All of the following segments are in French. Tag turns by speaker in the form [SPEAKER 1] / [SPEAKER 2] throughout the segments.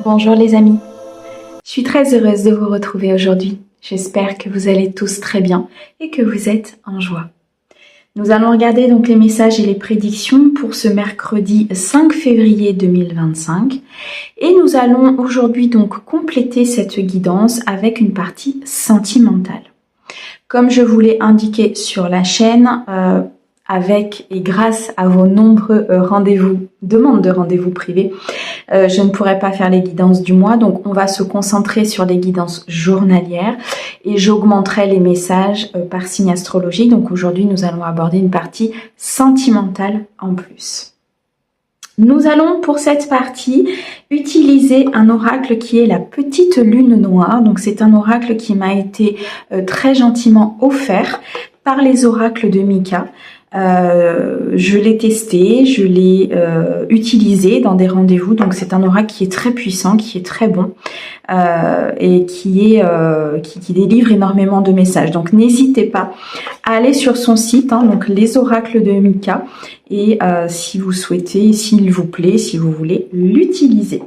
[SPEAKER 1] Bonjour les amis, je suis très heureuse de vous retrouver aujourd'hui. J'espère que vous allez tous très bien et que vous êtes en joie. Nous allons regarder donc les messages et les prédictions pour ce mercredi 5 février 2025 et nous allons aujourd'hui donc compléter cette guidance avec une partie sentimentale. Comme je vous l'ai indiqué sur la chaîne, avec et grâce à vos nombreux demandes de rendez-vous privés, je ne pourrai pas faire les guidances du mois, donc on va se concentrer sur les guidances journalières et j'augmenterai les messages par signe astrologique. Donc aujourd'hui, nous allons aborder une partie sentimentale en plus. Nous allons pour cette partie utiliser un oracle qui est la petite lune noire. Donc c'est un oracle qui m'a été très gentiment offert par les oracles de Mika. Je l'ai testé, je l'ai utilisé dans des rendez-vous, donc c'est un oracle qui est très puissant, qui est très bon et qui délivre énormément de messages. Donc n'hésitez pas à aller sur son site, donc les oracles de Mika, et si vous souhaitez, s'il vous plaît, si vous voulez l'utiliser.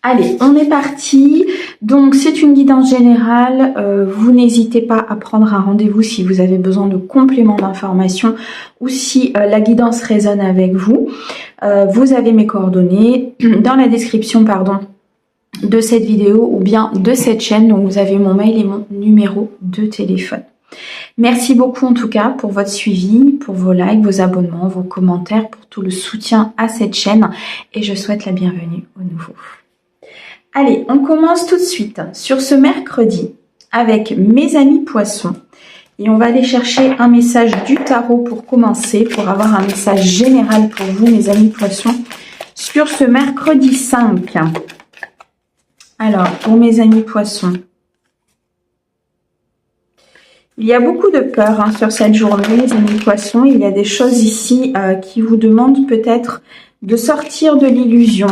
[SPEAKER 1] Allez, on est parti. Donc, c'est une guidance générale. Vous n'hésitez pas à prendre un rendez-vous si vous avez besoin de compléments d'information ou si la guidance résonne avec vous. Vous avez mes coordonnées dans la description, de cette vidéo ou bien de cette chaîne. Donc, vous avez mon mail et mon numéro de téléphone. Merci beaucoup en tout cas pour votre suivi, pour vos likes, vos abonnements, vos commentaires, pour tout le soutien à cette chaîne et je souhaite la bienvenue aux nouveaux. Allez, on commence tout de suite sur ce mercredi avec mes amis poissons. Et on va aller chercher un message du tarot pour commencer, pour avoir un message général pour vous, mes amis poissons, sur ce mercredi 5. Alors, pour mes amis poissons, il y a beaucoup de peur sur cette journée, les amis poissons. Il y a des choses ici qui vous demandent peut-être de sortir de l'illusion,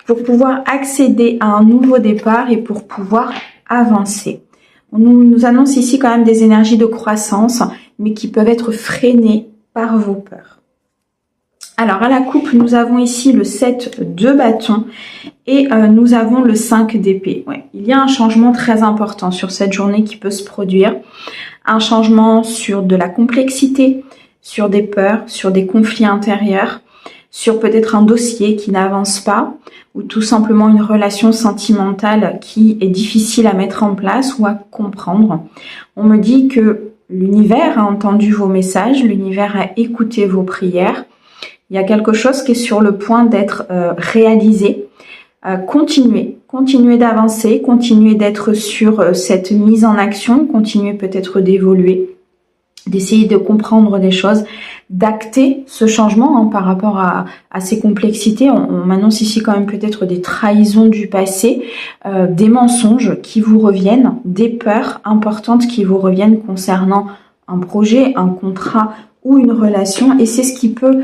[SPEAKER 1] pour pouvoir accéder à un nouveau départ et pour pouvoir avancer. On nous annonce ici quand même des énergies de croissance, mais qui peuvent être freinées par vos peurs. Alors, à la coupe, nous avons ici le 7 de bâton et nous avons le 5 d'épée. Ouais, il y a un changement très important sur cette journée qui peut se produire. Un changement sur de la complexité, sur des peurs, sur des conflits intérieurs, sur peut-être un dossier qui n'avance pas ou tout simplement une relation sentimentale qui est difficile à mettre en place ou à comprendre. On me dit que l'univers a entendu vos messages, l'univers a écouté vos prières. Il y a quelque chose qui est sur le point d'être réalisé. Continuez d'avancer, continuez d'être sur cette mise en action, continuez peut-être d'évoluer, d'essayer de comprendre des choses, d'acter ce changement par rapport à ces complexités. On m'annonce ici quand même peut-être des trahisons du passé, des mensonges qui vous reviennent, des peurs importantes qui vous reviennent concernant un projet, un contrat ou une relation. Et c'est ce qui peut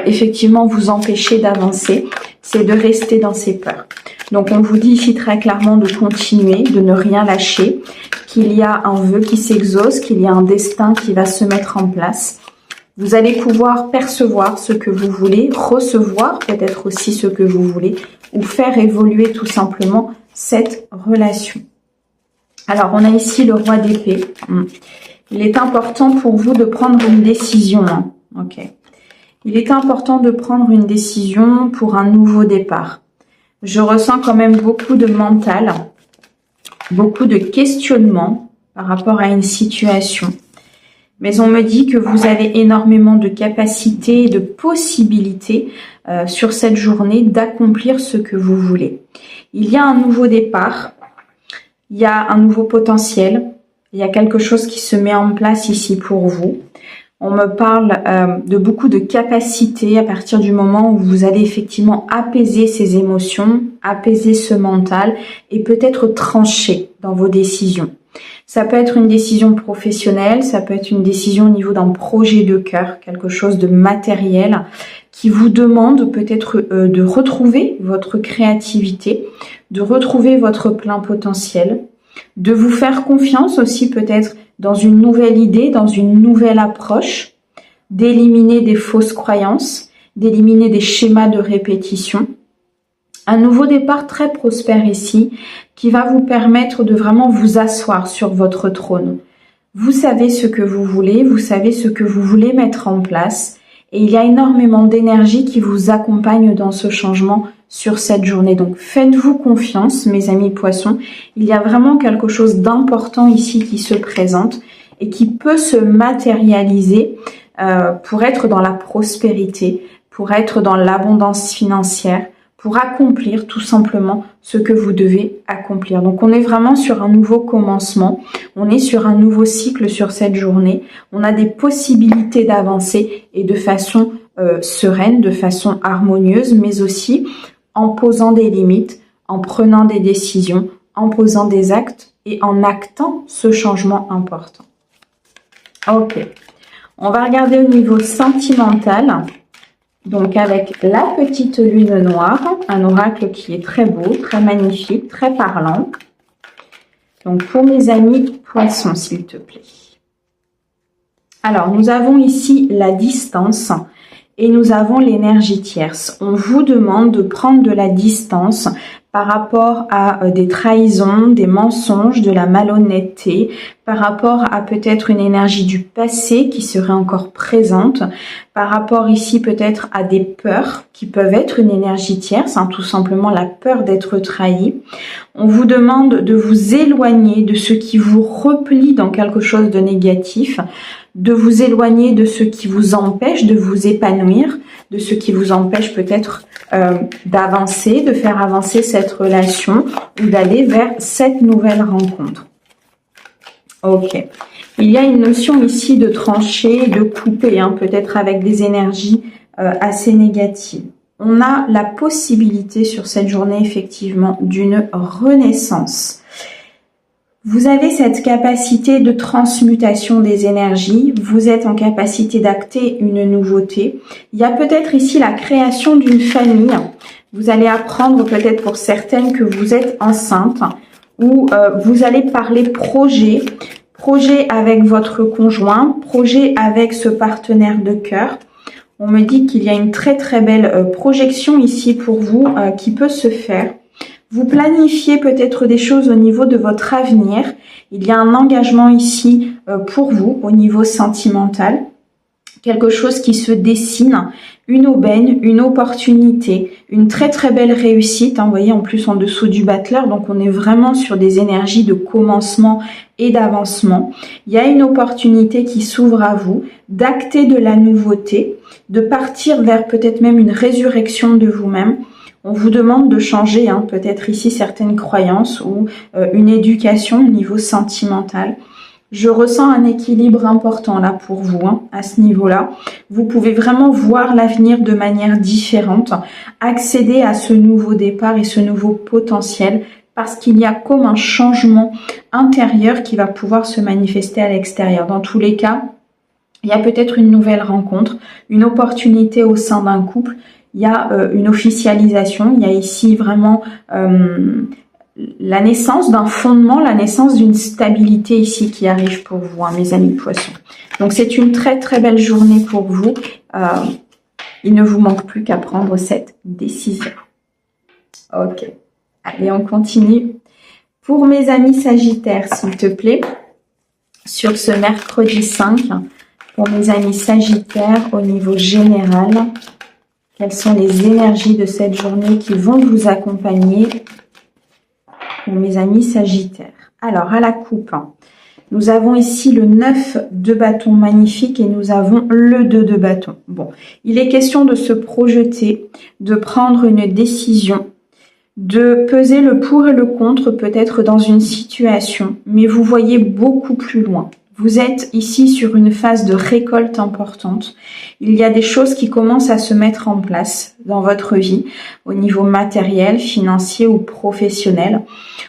[SPEAKER 1] effectivement vous empêcher d'avancer, c'est de rester dans ces peurs. Donc on vous dit ici très clairement de continuer, de ne rien lâcher, qu'il y a un vœu qui s'exauce, qu'il y a un destin qui va se mettre en place. Vous allez pouvoir percevoir ce que vous voulez, recevoir peut-être aussi ce que vous voulez, ou faire évoluer tout simplement cette relation. Alors, on a ici le roi d'épée. Il est important pour vous de prendre une décision. Ok. Il est important de prendre une décision pour un nouveau départ. Je ressens quand même beaucoup de mental, beaucoup de questionnements par rapport à une situation. Mais on me dit que vous avez énormément de capacités et de possibilités sur cette journée d'accomplir ce que vous voulez. Il y a un nouveau départ, il y a un nouveau potentiel, il y a quelque chose qui se met en place ici pour vous. On me parle de beaucoup de capacités à partir du moment où vous allez effectivement apaiser ces émotions, apaiser ce mental et peut-être trancher dans vos décisions. Ça peut être une décision professionnelle, ça peut être une décision au niveau d'un projet de cœur, quelque chose de matériel qui vous demande peut-être de retrouver votre créativité, de retrouver votre plein potentiel, de vous faire confiance aussi peut-être dans une nouvelle idée, dans une nouvelle approche, d'éliminer des fausses croyances, d'éliminer des schémas de répétition. Un nouveau départ très prospère ici qui va vous permettre de vraiment vous asseoir sur votre trône. Vous savez ce que vous voulez mettre en place et il y a énormément d'énergie qui vous accompagne dans ce changement sur cette journée. Donc faites-vous confiance, mes amis poissons. Il y a vraiment quelque chose d'important ici qui se présente et qui peut se matérialiser pour être dans la prospérité, pour être dans l'abondance financière, pour accomplir tout simplement ce que vous devez accomplir. Donc on est vraiment sur un nouveau commencement, on est sur un nouveau cycle sur cette journée, on a des possibilités d'avancer et de façon sereine, de façon harmonieuse, mais aussi en posant des limites, en prenant des décisions, en posant des actes et en actant ce changement important. Ok, on va regarder au niveau sentimental. Donc avec la petite lune noire, un oracle qui est très beau, très magnifique, très parlant. Donc pour mes amis poissons, s'il te plaît. Alors nous avons ici la distance et nous avons l'énergie tierce. On vous demande de prendre de la distance par rapport à des trahisons, des mensonges, de la malhonnêteté, par rapport à peut-être une énergie du passé qui serait encore présente, par rapport ici peut-être à des peurs qui peuvent être une énergie tierce, tout simplement la peur d'être trahi. On vous demande de vous éloigner de ce qui vous replie dans quelque chose de négatif, de vous éloigner de ce qui vous empêche de vous épanouir, de ce qui vous empêche peut-être d'avancer, de faire avancer cette relation ou d'aller vers cette nouvelle rencontre. Ok. Il y a une notion ici de trancher, de couper, peut-être avec des énergies assez négatives. On a la possibilité sur cette journée effectivement d'une renaissance. Vous avez cette capacité de transmutation des énergies, vous êtes en capacité d'acter une nouveauté. Il y a peut-être ici la création d'une famille. Vous allez apprendre peut-être pour certaines que vous êtes enceinte ou vous allez parler projet avec votre conjoint, projet avec ce partenaire de cœur. On me dit qu'il y a une très très belle projection ici pour vous qui peut se faire. Vous planifiez peut-être des choses au niveau de votre avenir. Il y a un engagement ici pour vous au niveau sentimental. Quelque chose qui se dessine, une aubaine, une opportunité, une très très belle réussite. Vous voyez en plus en dessous du battleur, donc on est vraiment sur des énergies de commencement et d'avancement. Il y a une opportunité qui s'ouvre à vous, d'acter de la nouveauté, de partir vers peut-être même une résurrection de vous-même. On vous demande de changer peut-être ici certaines croyances ou une éducation au niveau sentimental. Je ressens un équilibre important là pour vous à ce niveau-là. Vous pouvez vraiment voir l'avenir de manière différente, accéder à ce nouveau départ et ce nouveau potentiel parce qu'il y a comme un changement intérieur qui va pouvoir se manifester à l'extérieur. Dans tous les cas, il y a peut-être une nouvelle rencontre, une opportunité au sein d'un couple. Il y a une officialisation, il y a ici vraiment la naissance d'un fondement, la naissance d'une stabilité ici qui arrive pour vous, mes amis poissons. Donc c'est une très très belle journée pour vous. Il ne vous manque plus qu'à prendre cette décision. Ok, allez on continue. Pour mes amis Sagittaires, s'il te plaît, sur ce mercredi 5, pour mes amis Sagittaires au niveau général, quelles sont les énergies de cette journée qui vont vous accompagner pour mes amis Sagittaires? Alors, à la coupe, nous avons ici le 9 de bâton magnifique et nous avons le 2 de bâton. Bon, il est question de se projeter, de prendre une décision, de peser le pour et le contre peut-être dans une situation, mais vous voyez beaucoup plus loin. Vous êtes ici sur une phase de récolte importante. Il y a des choses qui commencent à se mettre en place dans votre vie au niveau matériel, financier ou professionnel.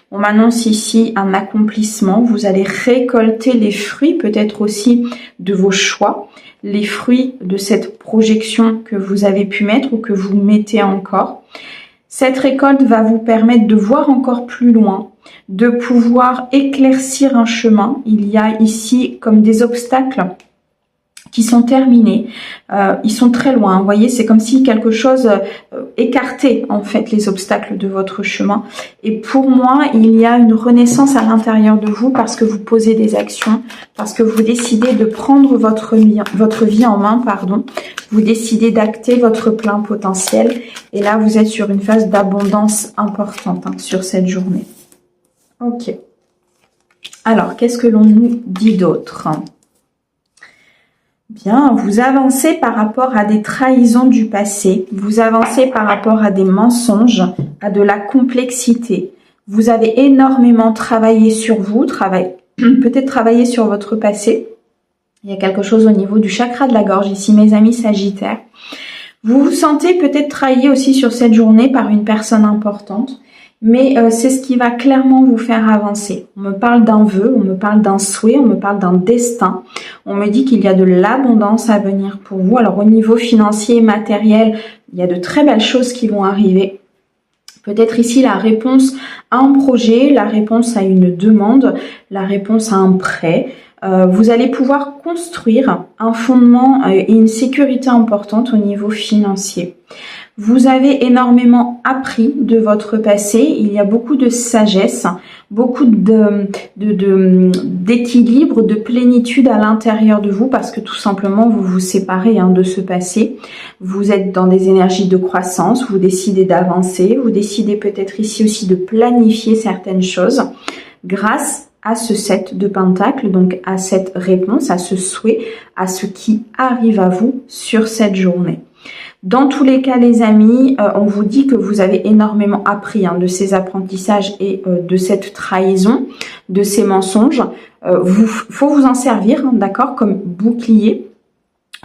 [SPEAKER 1] On m'annonce ici un accomplissement. Vous allez récolter les fruits peut-être aussi de vos choix, les fruits de cette projection que vous avez pu mettre ou que vous mettez encore. Cette récolte va vous permettre de voir encore plus loin, de pouvoir éclaircir un chemin. Il y a ici comme des obstacles qui sont terminés. Ils sont très loin. Vous voyez, c'est comme si quelque chose écarter en fait les obstacles de votre chemin. Et pour moi, il y a une renaissance à l'intérieur de vous parce que vous posez des actions, parce que vous décidez de prendre votre vie en main, pardon. Vous décidez d'acter votre plein potentiel. Et là, vous êtes sur une phase d'abondance importante sur cette journée. Ok. Alors, qu'est-ce que l'on nous dit d'autre ? Bien, vous avancez par rapport à des trahisons du passé. Vous avancez par rapport à des mensonges, à de la complexité. Vous avez énormément travaillé sur vous, peut-être travaillé sur votre passé. Il y a quelque chose au niveau du chakra de la gorge ici, mes amis Sagittaires. Vous vous sentez peut-être trahi aussi sur cette journée par une personne importante. Mais c'est ce qui va clairement vous faire avancer. On me parle d'un vœu, on me parle d'un souhait, on me parle d'un destin. On me dit qu'il y a de l'abondance à venir pour vous. Alors au niveau financier et matériel, il y a de très belles choses qui vont arriver. Peut-être ici la réponse à un projet, la réponse à une demande, la réponse à un prêt. Vous allez pouvoir construire un fondement et une sécurité importante au niveau financier. Vous avez énormément appris de votre passé. Il y a beaucoup de sagesse, beaucoup d'équilibre, de plénitude à l'intérieur de vous parce que tout simplement vous vous séparez de ce passé. Vous êtes dans des énergies de croissance, vous décidez d'avancer, vous décidez peut-être ici aussi de planifier certaines choses grâce à ce 7 de pentacles, donc à cette réponse, à ce souhait, à ce qui arrive à vous sur cette journée. Dans tous les cas, les amis, on vous dit que vous avez énormément appris de ces apprentissages et de cette trahison, de ces mensonges. Faut vous en servir, d'accord, comme bouclier.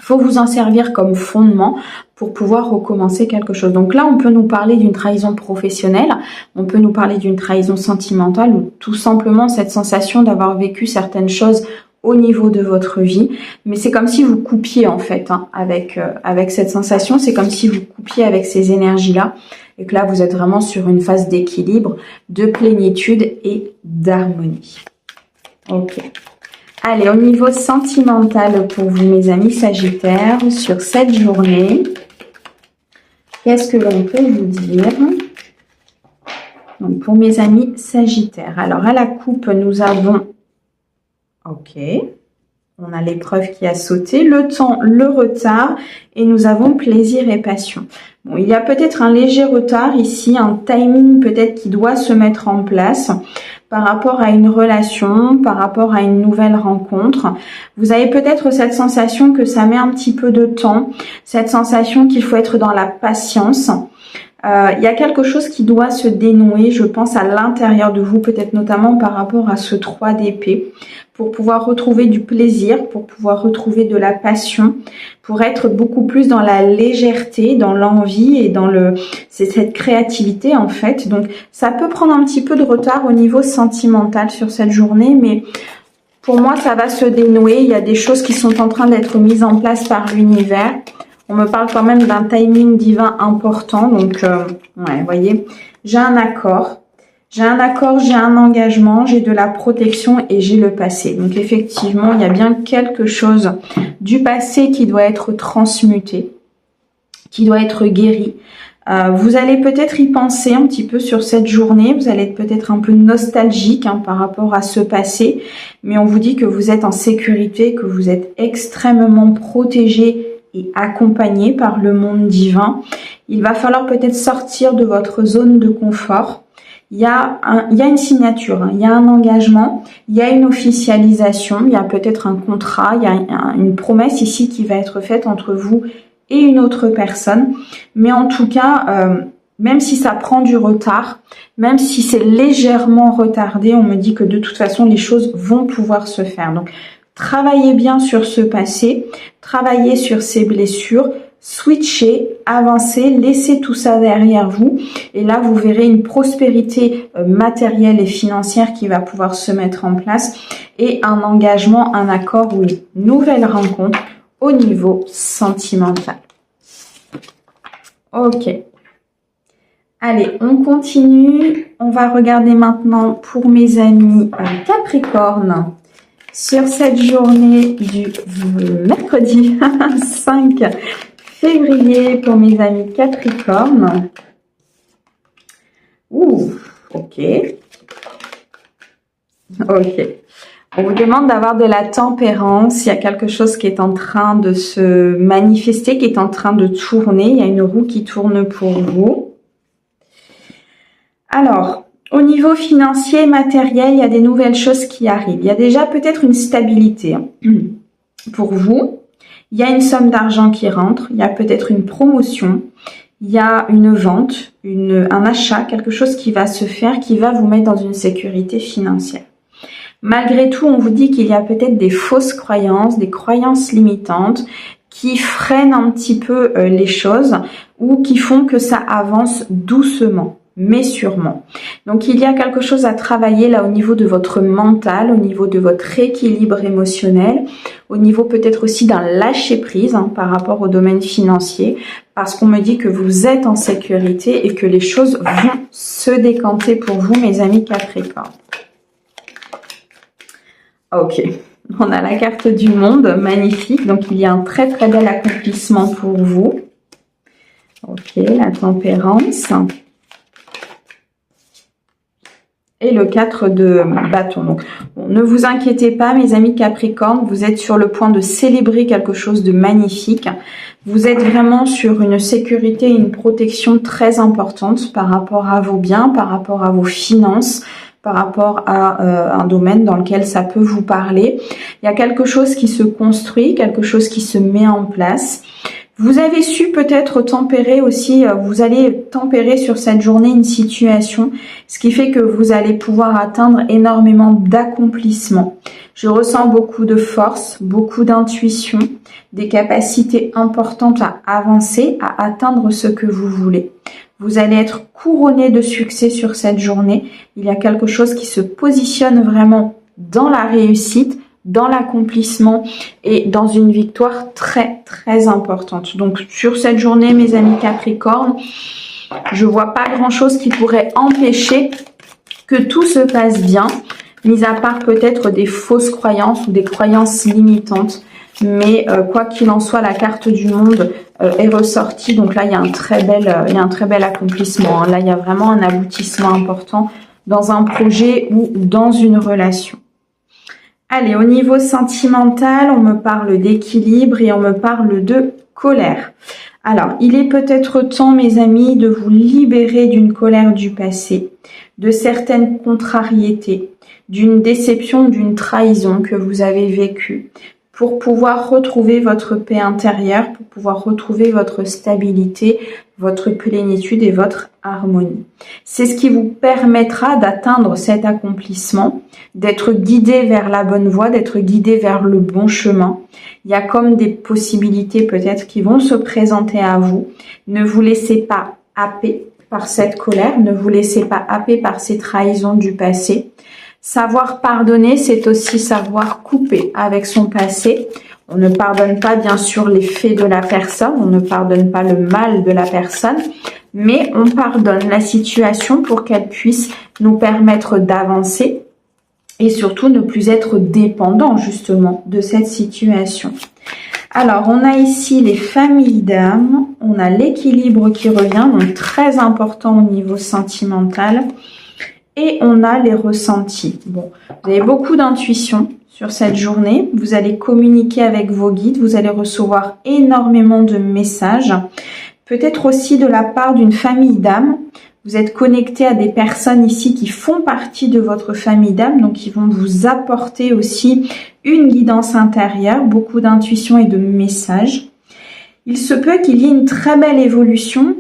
[SPEAKER 1] Faut vous en servir comme fondement pour pouvoir recommencer quelque chose. Donc là, on peut nous parler d'une trahison professionnelle, on peut nous parler d'une trahison sentimentale ou tout simplement cette sensation d'avoir vécu certaines choses au niveau de votre vie, mais c'est comme si vous coupiez en fait avec cette sensation, c'est comme si vous coupiez avec ces énergies-là et que là vous êtes vraiment sur une phase d'équilibre, de plénitude et d'harmonie. Ok. Allez, au niveau sentimental pour vous mes amis Sagittaires, sur cette journée, qu'est-ce que l'on peut vous dire ? Donc pour mes amis Sagittaires, alors à la coupe nous avons ok, on a l'épreuve qui a sauté, le temps, le retard et nous avons plaisir et passion. Bon, il y a peut-être un léger retard ici, un timing peut-être qui doit se mettre en place par rapport à une relation, par rapport à une nouvelle rencontre. Vous avez peut-être cette sensation que ça met un petit peu de temps, cette sensation qu'il faut être dans la patience. Il y a quelque chose qui doit se dénouer, je pense, à l'intérieur de vous, peut-être notamment par rapport à ce 3 d'épée, pour pouvoir retrouver du plaisir, pour pouvoir retrouver de la passion, pour être beaucoup plus dans la légèreté, dans l'envie et dans c'est cette créativité en fait. Donc ça peut prendre un petit peu de retard au niveau sentimental sur cette journée, mais pour moi ça va se dénouer. Il y a des choses qui sont en train d'être mises en place par l'univers. On me parle quand même d'un timing divin important. Donc, ouais, vous voyez, j'ai un accord, j'ai un engagement, j'ai de la protection et j'ai le passé. Donc, effectivement, il y a bien quelque chose du passé qui doit être transmuté, qui doit être guéri. Vous allez peut-être y penser un petit peu sur cette journée. Vous allez être peut-être un peu nostalgique par rapport à ce passé. Mais on vous dit que vous êtes en sécurité, que vous êtes extrêmement protégé et accompagné par le monde divin. Il va falloir peut-être sortir de votre zone de confort. Il y a une signature, il y a un engagement, il y a une officialisation, il y a peut-être un contrat, il y a une promesse ici qui va être faite entre vous et une autre personne. Mais en tout cas, même si ça prend du retard, même si c'est légèrement retardé, on me dit que de toute façon, les choses vont pouvoir se faire. Donc, travaillez bien sur ce passé, travaillez sur ces blessures, switchez, avancez, laissez tout ça derrière vous. Et là, vous verrez une prospérité matérielle et financière qui va pouvoir se mettre en place et un engagement, un accord ou une nouvelle rencontre au niveau sentimental. Ok. Allez, on continue. On va regarder maintenant pour mes amis Capricorne. Sur cette journée du mercredi 5 février pour mes amis Capricorne. Ouh, ok. Ok. On vous demande d'avoir de la tempérance. Il y a quelque chose qui est en train de se manifester, qui est en train de tourner. Il y a une roue qui tourne pour vous. Alors, au niveau financier et matériel, il y a des nouvelles choses qui arrivent. Il y a déjà peut-être une stabilité pour vous. Il y a une somme d'argent qui rentre. Il y a peut-être une promotion. Il y a une vente, un achat, quelque chose qui va se faire, qui va vous mettre dans une sécurité financière. Malgré tout, on vous dit qu'il y a peut-être des fausses croyances, des croyances limitantes qui freinent un petit peu les choses ou qui font que ça avance doucement, mais sûrement. Donc, il y a quelque chose à travailler là au niveau de votre mental, au niveau de votre équilibre émotionnel, au niveau peut-être aussi d'un lâcher-prise par rapport au domaine financier, parce qu'on me dit que vous êtes en sécurité et que les choses vont se décanter pour vous, mes amis Capricorne. Ok, on a la carte du monde, magnifique. Donc, il y a un très très bel accomplissement pour vous. Ok, la tempérance. Et le 4 de bâton. Donc, bon, ne vous inquiétez pas, mes amis Capricorne, vous êtes sur le point de célébrer quelque chose de magnifique. Vous êtes vraiment sur une sécurité et une protection très importante par rapport à vos biens, par rapport à vos finances, par rapport à un domaine dans lequel ça peut vous parler. Il y a quelque chose qui se construit, quelque chose qui se met en place. Vous avez su peut-être tempérer aussi, vous allez tempérer sur cette journée une situation, ce qui fait que vous allez pouvoir atteindre énormément d'accomplissement. Je ressens beaucoup de force, beaucoup d'intuition, des capacités importantes à avancer, à atteindre ce que vous voulez. Vous allez être couronné de succès sur cette journée. Il y a quelque chose qui se positionne vraiment dans la réussite, dans l'accomplissement et dans une victoire très très importante. Donc sur cette journée, mes amis Capricorne, je vois pas grand chose qui pourrait empêcher que tout se passe bien, mis à part peut-être des fausses croyances ou des croyances limitantes. Mais quoi qu'il en soit, la carte du monde est ressortie. Donc là, il y a un très bel accomplissement. Là, il y a vraiment un aboutissement important dans un projet ou dans une relation. Allez, au niveau sentimental, on me parle d'équilibre et on me parle de colère. Alors, il est peut-être temps, mes amis, de vous libérer d'une colère du passé, de certaines contrariétés, d'une déception, d'une trahison que vous avez vécue, pour pouvoir retrouver votre paix intérieure, pour pouvoir retrouver votre stabilité, votre plénitude et votre harmonie. C'est ce qui vous permettra d'atteindre cet accomplissement, d'être guidé vers la bonne voie, d'être guidé vers le bon chemin. Il y a comme des possibilités peut-être qui vont se présenter à vous. Ne vous laissez pas happer par cette colère, ne vous laissez pas happer par ces trahisons du passé. Savoir pardonner, c'est aussi savoir couper avec son passé. On ne pardonne pas bien sûr les faits de la personne, on ne pardonne pas le mal de la personne, mais on pardonne la situation pour qu'elle puisse nous permettre d'avancer et surtout ne plus être dépendant justement de cette situation. Alors, on a ici les familles d'âme, on a l'équilibre qui revient, donc très important au niveau sentimental. Et on a les ressentis. Bon, vous avez beaucoup d'intuition sur cette journée. Vous allez communiquer avec vos guides. Vous allez recevoir énormément de messages. Peut-être aussi de la part d'une famille d'âme. Vous êtes connecté à des personnes ici qui font partie de votre famille d'âme. Donc, qui vont vous apporter aussi une guidance intérieure, beaucoup d'intuition et de messages. Il se peut qu'il y ait une très belle évolution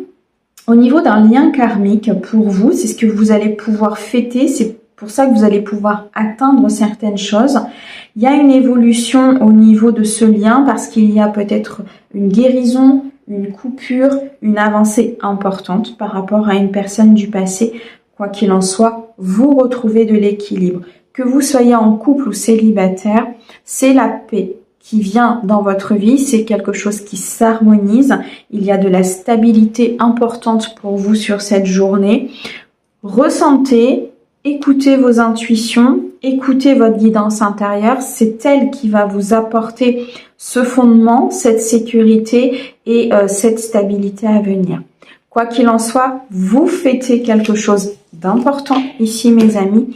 [SPEAKER 1] au niveau d'un lien karmique pour vous. C'est ce que vous allez pouvoir fêter, c'est pour ça que vous allez pouvoir atteindre certaines choses. Il y a une évolution au niveau de ce lien parce qu'il y a peut-être une guérison, une coupure, une avancée importante par rapport à une personne du passé. Quoi qu'il en soit, vous retrouvez de l'équilibre. Que vous soyez en couple ou célibataire, c'est la paix qui vient dans votre vie, c'est quelque chose qui s'harmonise. Il y a de la stabilité importante pour vous sur cette journée. Ressentez, écoutez vos intuitions écoutez votre guidance intérieure, c'est elle qui va vous apporter ce fondement, cette sécurité et cette stabilité à venir. Quoi qu'il en soit, vous fêtez quelque chose d'important ici, mes amis,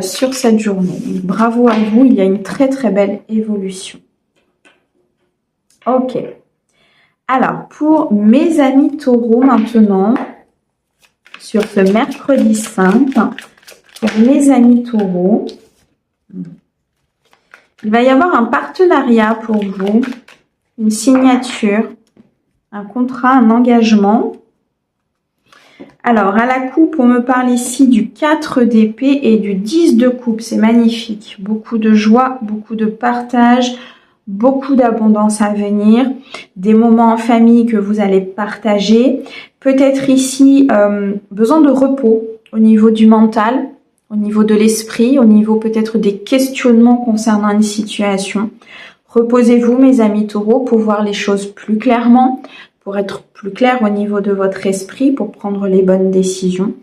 [SPEAKER 1] sur cette journée. Bravo à vous, il y a une très très belle évolution. Ok. Alors, pour mes amis taureaux maintenant, sur ce mercredi 5, pour mes amis taureaux, il va y avoir un partenariat pour vous, une signature, un contrat, un engagement. Alors, à la coupe, on me parle ici du 4 d'épée et du 10 de coupe. C'est magnifique. Beaucoup de joie, beaucoup de partage, beaucoup d'abondance à venir. Des moments en famille que vous allez partager. Peut-être ici, besoin de repos au niveau du mental, au niveau de l'esprit, au niveau peut-être des questionnements concernant une situation. Reposez-vous, mes amis taureaux, pour voir les choses plus clairement, pour être plus clair au niveau de votre esprit, pour prendre les bonnes décisions.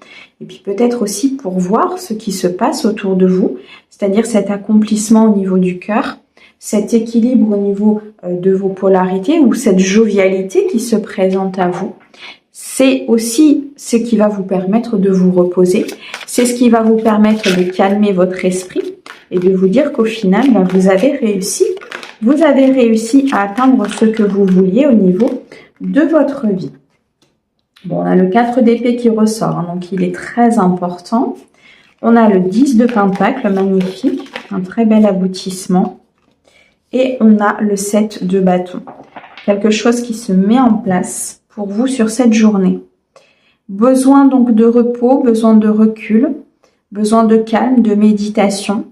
[SPEAKER 1] Et puis peut-être aussi pour voir ce qui se passe autour de vous, c'est-à-dire cet accomplissement au niveau du cœur, cet équilibre au niveau de vos polarités ou cette jovialité qui se présente à vous. C'est aussi ce qui va vous permettre de vous reposer. C'est ce qui va vous permettre de calmer votre esprit et de vous dire qu'au final, vous avez réussi. Vous avez réussi à atteindre ce que vous vouliez au niveau de votre vie. Bon, on a le 4 d'épée qui ressort, donc il est très important. On a le 10 de pentacle, magnifique, un très bel aboutissement. Et on a le 7 de bâton. Quelque chose qui se met en place pour vous sur cette journée. Besoin donc de repos, besoin de recul, besoin de calme, de méditation.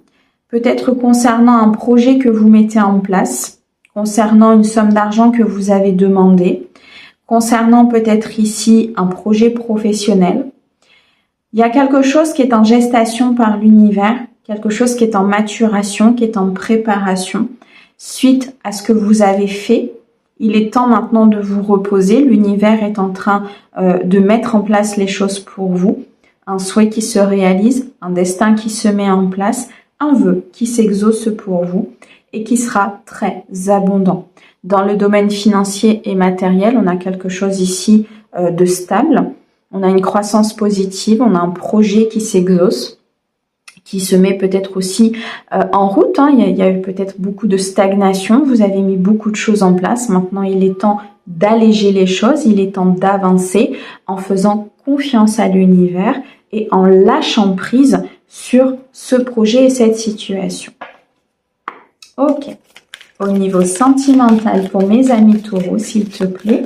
[SPEAKER 1] Peut-être concernant un projet que vous mettez en place, concernant une somme d'argent que vous avez demandé, concernant peut-être ici un projet professionnel. Il y a quelque chose qui est en gestation par l'univers, quelque chose qui est en maturation, qui est en préparation. Suite à ce que vous avez fait, il est temps maintenant de vous reposer. L'univers est en train de mettre en place les choses pour vous. Un souhait qui se réalise, un destin qui se met en place, un vœu qui s'exauce pour vous et qui sera très abondant. Dans le domaine financier et matériel, on a quelque chose ici de stable. On a une croissance positive, on a un projet qui s'exauce, qui se met peut-être aussi en route. Il y a eu peut-être beaucoup de stagnation. Vous avez mis beaucoup de choses en place. Maintenant, il est temps d'alléger les choses. Il est temps d'avancer en faisant confiance à l'univers et en lâchant prise sur ce projet et cette situation. Ok. Au niveau sentimental, pour mes amis taureaux, s'il te plaît,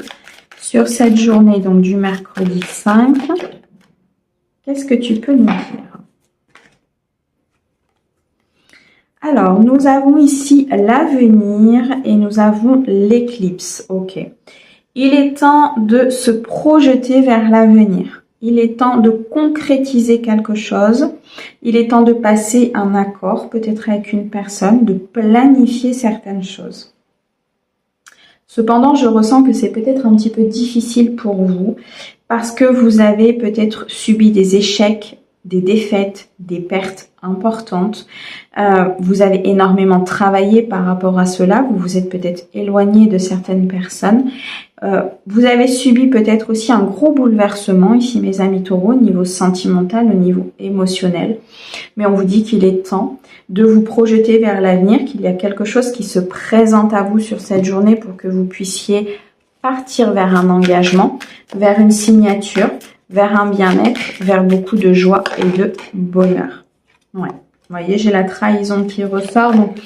[SPEAKER 1] sur cette journée donc du mercredi 5, qu'est-ce que tu peux nous dire? Alors, nous avons ici l'avenir et nous avons l'éclipse. Ok. Il est temps de se projeter vers l'avenir. Il est temps de concrétiser quelque chose. Il est temps de passer un accord, peut-être avec une personne, de planifier certaines choses. Cependant, je ressens que c'est peut-être un petit peu difficile pour vous parce que vous avez peut-être subi des échecs, des défaites, des pertes importantes. Vous avez énormément travaillé par rapport à cela. Vous vous êtes peut-être éloigné de certaines personnes. Vous avez subi peut-être aussi un gros bouleversement ici, mes amis taureaux, au niveau sentimental, au niveau émotionnel. Mais on vous dit qu'il est temps de vous projeter vers l'avenir, qu'il y a quelque chose qui se présente à vous sur cette journée pour que vous puissiez partir vers un engagement, vers une signature, vers un bien-être, vers beaucoup de joie et de bonheur. Ouais. Vous voyez, j'ai la trahison qui ressort. Donc,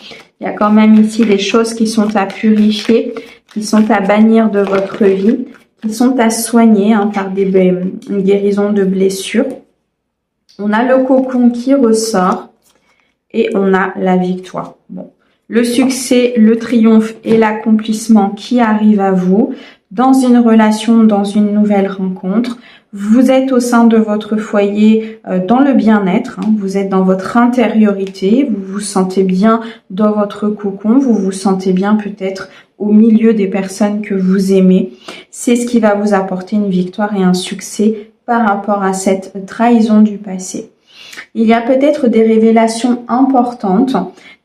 [SPEAKER 1] il y a quand même ici des choses qui sont à purifier, qui sont à bannir de votre vie, qui sont à soigner par une guérison de blessures. On a le cocon qui ressort et on a la victoire. Bon. Le succès, le triomphe et l'accomplissement qui arrive à vous dans une relation, dans une nouvelle rencontre. Vous êtes au sein de votre foyer dans le bien-être, vous êtes dans votre intériorité, vous vous sentez bien dans votre cocon, vous vous sentez bien peut-être au milieu des personnes que vous aimez. C'est ce qui va vous apporter une victoire et un succès par rapport à cette trahison du passé. Il y a peut-être des révélations importantes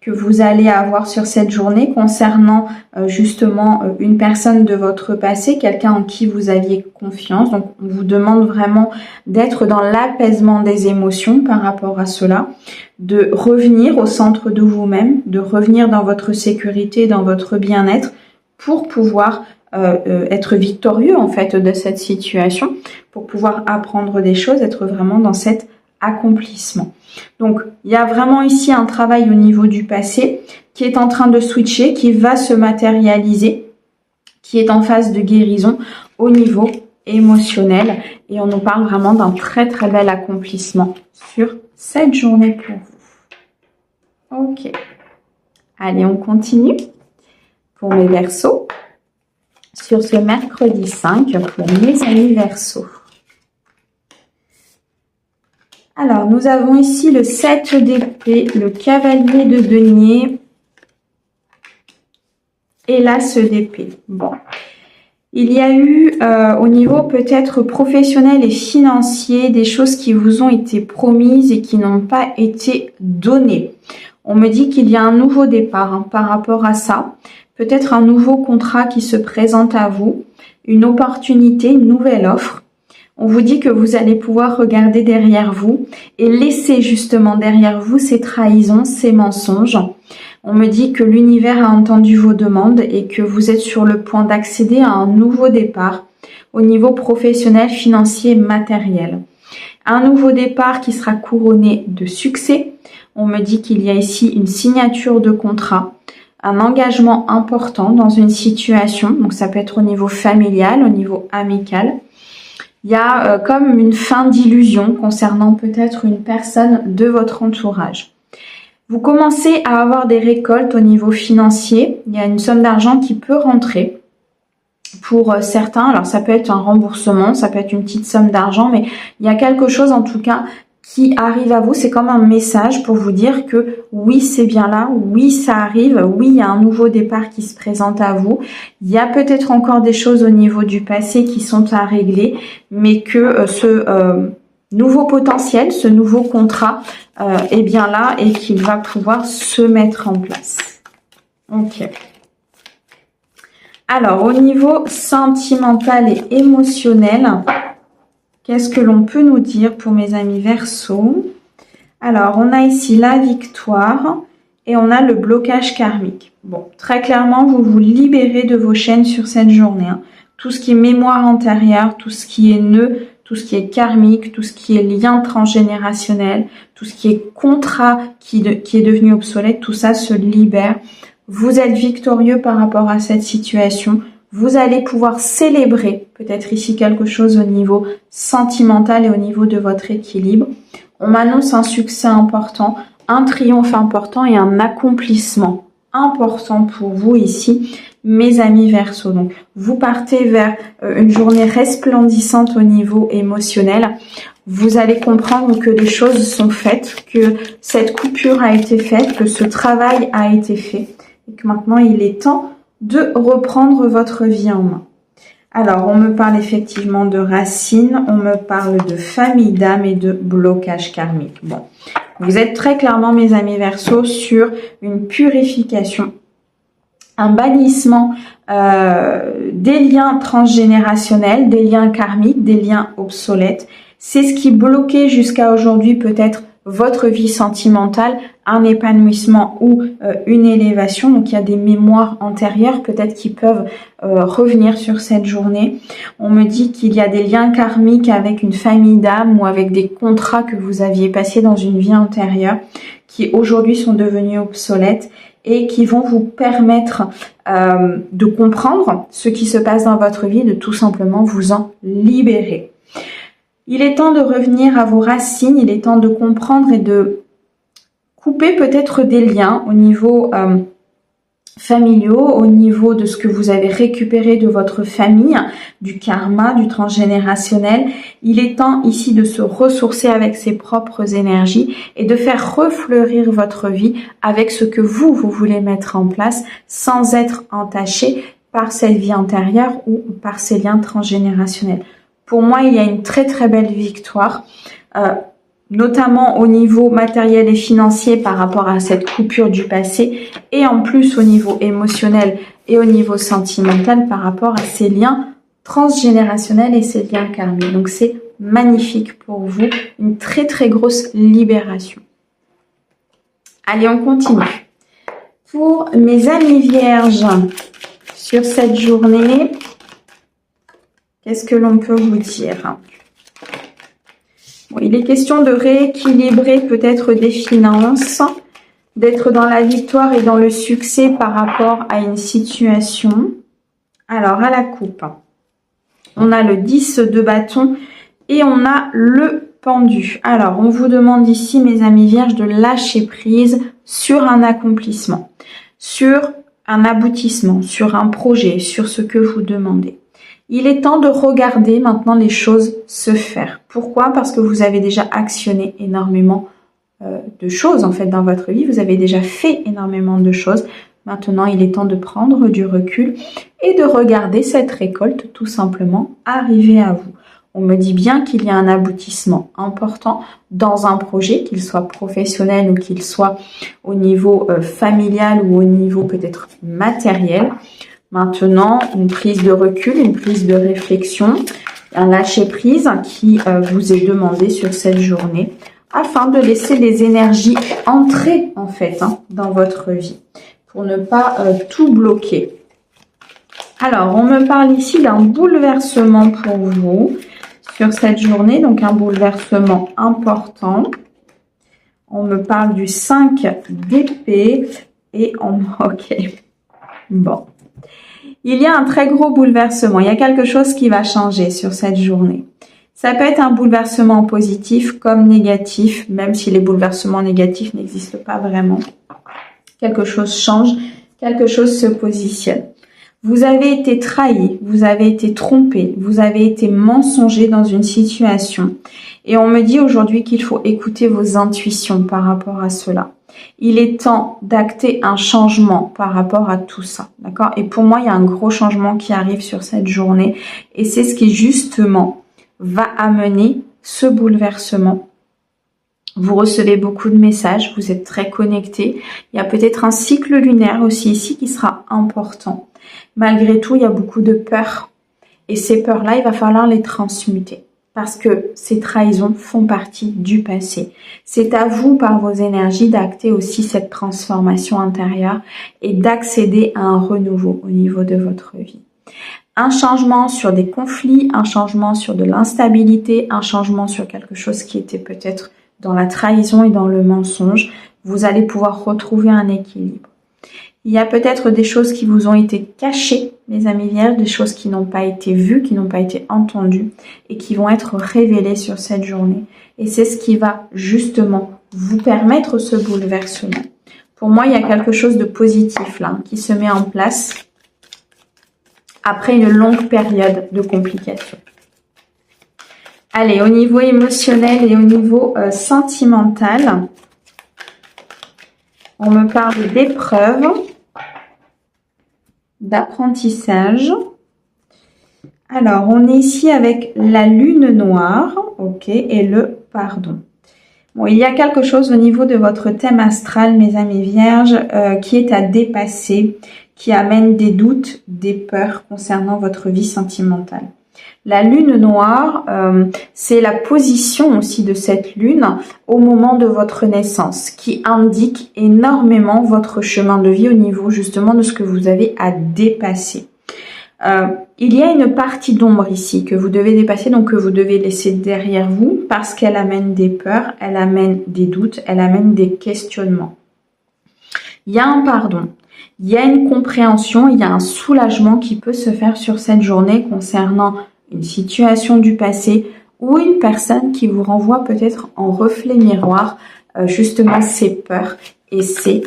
[SPEAKER 1] que vous allez avoir sur cette journée concernant justement une personne de votre passé, quelqu'un en qui vous aviez confiance. Donc on vous demande vraiment d'être dans l'apaisement des émotions par rapport à cela, de revenir au centre de vous-même, de revenir dans votre sécurité, dans votre bien-être pour pouvoir être victorieux en fait de cette situation, pour pouvoir apprendre des choses, être vraiment dans cet accomplissement. Donc, il y a vraiment ici un travail au niveau du passé qui est en train de switcher, qui va se matérialiser, qui est en phase de guérison au niveau émotionnel. Et on nous parle vraiment d'un très très bel accomplissement sur cette journée pour vous. Ok. Allez, on continue pour mes Verseaux. Sur ce mercredi 5, pour mes amis Verseaux. Alors, nous avons ici le 7 d'épée, le cavalier de denier et l'as d'épée. Bon, il y a eu au niveau peut-être professionnel et financier des choses qui vous ont été promises et qui n'ont pas été données. On me dit qu'il y a un nouveau départ par rapport à ça. Peut-être un nouveau contrat qui se présente à vous, une opportunité, une nouvelle offre. On vous dit que vous allez pouvoir regarder derrière vous et laisser justement derrière vous ces trahisons, ces mensonges. On me dit que l'univers a entendu vos demandes et que vous êtes sur le point d'accéder à un nouveau départ au niveau professionnel, financier, matériel. Un nouveau départ qui sera couronné de succès. On me dit qu'il y a ici une signature de contrat, un engagement important dans une situation. Donc ça peut être au niveau familial, au niveau amical. Il y a comme une fin d'illusion concernant peut-être une personne de votre entourage. Vous commencez à avoir des récoltes au niveau financier. Il y a une somme d'argent qui peut rentrer pour certains. Alors ça peut être un remboursement, ça peut être une petite somme d'argent, mais il y a quelque chose en tout cas qui arrive à vous. C'est comme un message pour vous dire que oui, c'est bien là, oui, ça arrive, oui, il y a un nouveau départ qui se présente à vous. Il y a peut-être encore des choses au niveau du passé qui sont à régler, mais que ce nouveau potentiel, ce nouveau contrat est bien là et qu'il va pouvoir se mettre en place. Ok. Alors, au niveau sentimental et émotionnel, qu'est-ce que l'on peut nous dire pour mes amis Verseaux? Alors, on a ici la victoire et on a le blocage karmique. Bon, très clairement, vous vous libérez de vos chaînes sur cette journée. Tout ce qui est mémoire antérieure, tout ce qui est nœud, tout ce qui est karmique, tout ce qui est lien transgénérationnel, tout ce qui est contrat qui est devenu obsolète, tout ça se libère. Vous êtes victorieux par rapport à cette situation. Vous allez pouvoir célébrer peut-être ici quelque chose au niveau sentimental et au niveau de votre équilibre. On m'annonce un succès important, un triomphe important et un accomplissement important pour vous ici, mes amis Verseaux. Donc, vous partez vers une journée resplendissante au niveau émotionnel. Vous allez comprendre que les choses sont faites, que cette coupure a été faite, que ce travail a été fait et que maintenant il est temps de reprendre votre vie en main. Alors, on me parle effectivement de racines, on me parle de famille d'âme et de blocage karmique. Bon, vous êtes très clairement, mes amis Verseaux, sur une purification, un bannissement des liens transgénérationnels, des liens karmiques, des liens obsolètes. C'est ce qui bloquait jusqu'à aujourd'hui peut-être votre vie sentimentale, un épanouissement ou une élévation. Donc il y a des mémoires antérieures peut-être qui peuvent revenir sur cette journée. On me dit qu'il y a des liens karmiques avec une famille d'âme ou avec des contrats que vous aviez passés dans une vie antérieure qui aujourd'hui sont devenus obsolètes et qui vont vous permettre de comprendre ce qui se passe dans votre vie, de tout simplement vous en libérer. Il est temps de revenir à vos racines, il est temps de comprendre et de couper peut-être des liens au niveau familiaux, au niveau de ce que vous avez récupéré de votre famille, du karma, du transgénérationnel. Il est temps ici de se ressourcer avec ses propres énergies et de faire refleurir votre vie avec ce que vous voulez mettre en place sans être entaché par cette vie antérieure ou par ces liens transgénérationnels. Pour moi, il y a une très très belle victoire. notamment au niveau matériel et financier par rapport à cette coupure du passé, et en plus au niveau émotionnel et au niveau sentimental par rapport à ces liens transgénérationnels et ces liens karmiques. Donc c'est magnifique pour vous, une très très grosse libération. Allez, on continue. Pour mes amis vierges, sur cette journée, qu'est-ce que l'on peut vous dire? Bon, il est question de rééquilibrer peut-être des finances, d'être dans la victoire et dans le succès par rapport à une situation. Alors, à la coupe, on a le 10 de bâton et on a le pendu. Alors, on vous demande ici, mes amis vierges, de lâcher prise sur un accomplissement, sur un aboutissement, sur un projet, sur ce que vous demandez. Il est temps de regarder maintenant les choses se faire. Pourquoi? Parce que vous avez déjà actionné énormément de choses en fait dans votre vie. Vous avez déjà fait énormément de choses. Maintenant, il est temps de prendre du recul et de regarder cette récolte tout simplement arriver à vous. On me dit bien qu'il y a un aboutissement important dans un projet, qu'il soit professionnel ou qu'il soit au niveau familial ou au niveau peut-être matériel. Maintenant, une prise de recul, une prise de réflexion, un lâcher-prise qui vous est demandé sur cette journée afin de laisser les énergies entrer en fait dans votre vie pour ne pas tout bloquer. Alors, on me parle ici d'un bouleversement pour vous sur cette journée, donc un bouleversement important. On me parle du 5 d'épée et ok, bon. Il y a un très gros bouleversement, il y a quelque chose qui va changer sur cette journée. Ça peut être un bouleversement positif comme négatif, même si les bouleversements négatifs n'existent pas vraiment. Quelque chose change, quelque chose se positionne. Vous avez été trahi, vous avez été trompé, vous avez été mensonger dans une situation. Et on me dit aujourd'hui qu'il faut écouter vos intuitions par rapport à cela. Il est temps d'acter un changement par rapport à tout ça, d'accord? Et pour moi, il y a un gros changement qui arrive sur cette journée. Et c'est ce qui, justement, va amener ce bouleversement. Vous recevez beaucoup de messages, vous êtes très connectés. Il y a peut-être un cycle lunaire aussi ici qui sera important. Malgré tout, il y a beaucoup de peurs. Et ces peurs-là, il va falloir les transmuter. Parce que ces trahisons font partie du passé. C'est à vous, par vos énergies, d'acter aussi cette transformation intérieure et d'accéder à un renouveau au niveau de votre vie. Un changement sur des conflits, un changement sur de l'instabilité, un changement sur quelque chose qui était peut-être dans la trahison et dans le mensonge. Vous allez pouvoir retrouver un équilibre. Il y a peut-être des choses qui vous ont été cachées, mes amis vierges, des choses qui n'ont pas été vues, qui n'ont pas été entendues et qui vont être révélées sur cette journée. Et c'est ce qui va justement vous permettre ce bouleversement. Pour moi, il y a quelque chose de positif là qui se met en place après une longue période de complications. Allez, au niveau émotionnel et au niveau sentimental, on me parle d'épreuves, d'apprentissage. Alors, on est ici avec la lune noire, ok, et le pardon. Bon, il y a quelque chose au niveau de votre thème astral, mes amis vierges, qui est à dépasser, qui amène des doutes, des peurs concernant votre vie sentimentale. La lune noire, c'est la position aussi de cette lune au moment de votre naissance, qui indique énormément votre chemin de vie au niveau justement de ce que vous avez à dépasser. Il y a une partie d'ombre ici que vous devez dépasser, donc que vous devez laisser derrière vous, parce qu'elle amène des peurs, elle amène des doutes, elle amène des questionnements. Il y a un pardon. Il y a une compréhension, il y a un soulagement qui peut se faire sur cette journée concernant une situation du passé ou une personne qui vous renvoie peut-être en reflet miroir justement ces peurs et ces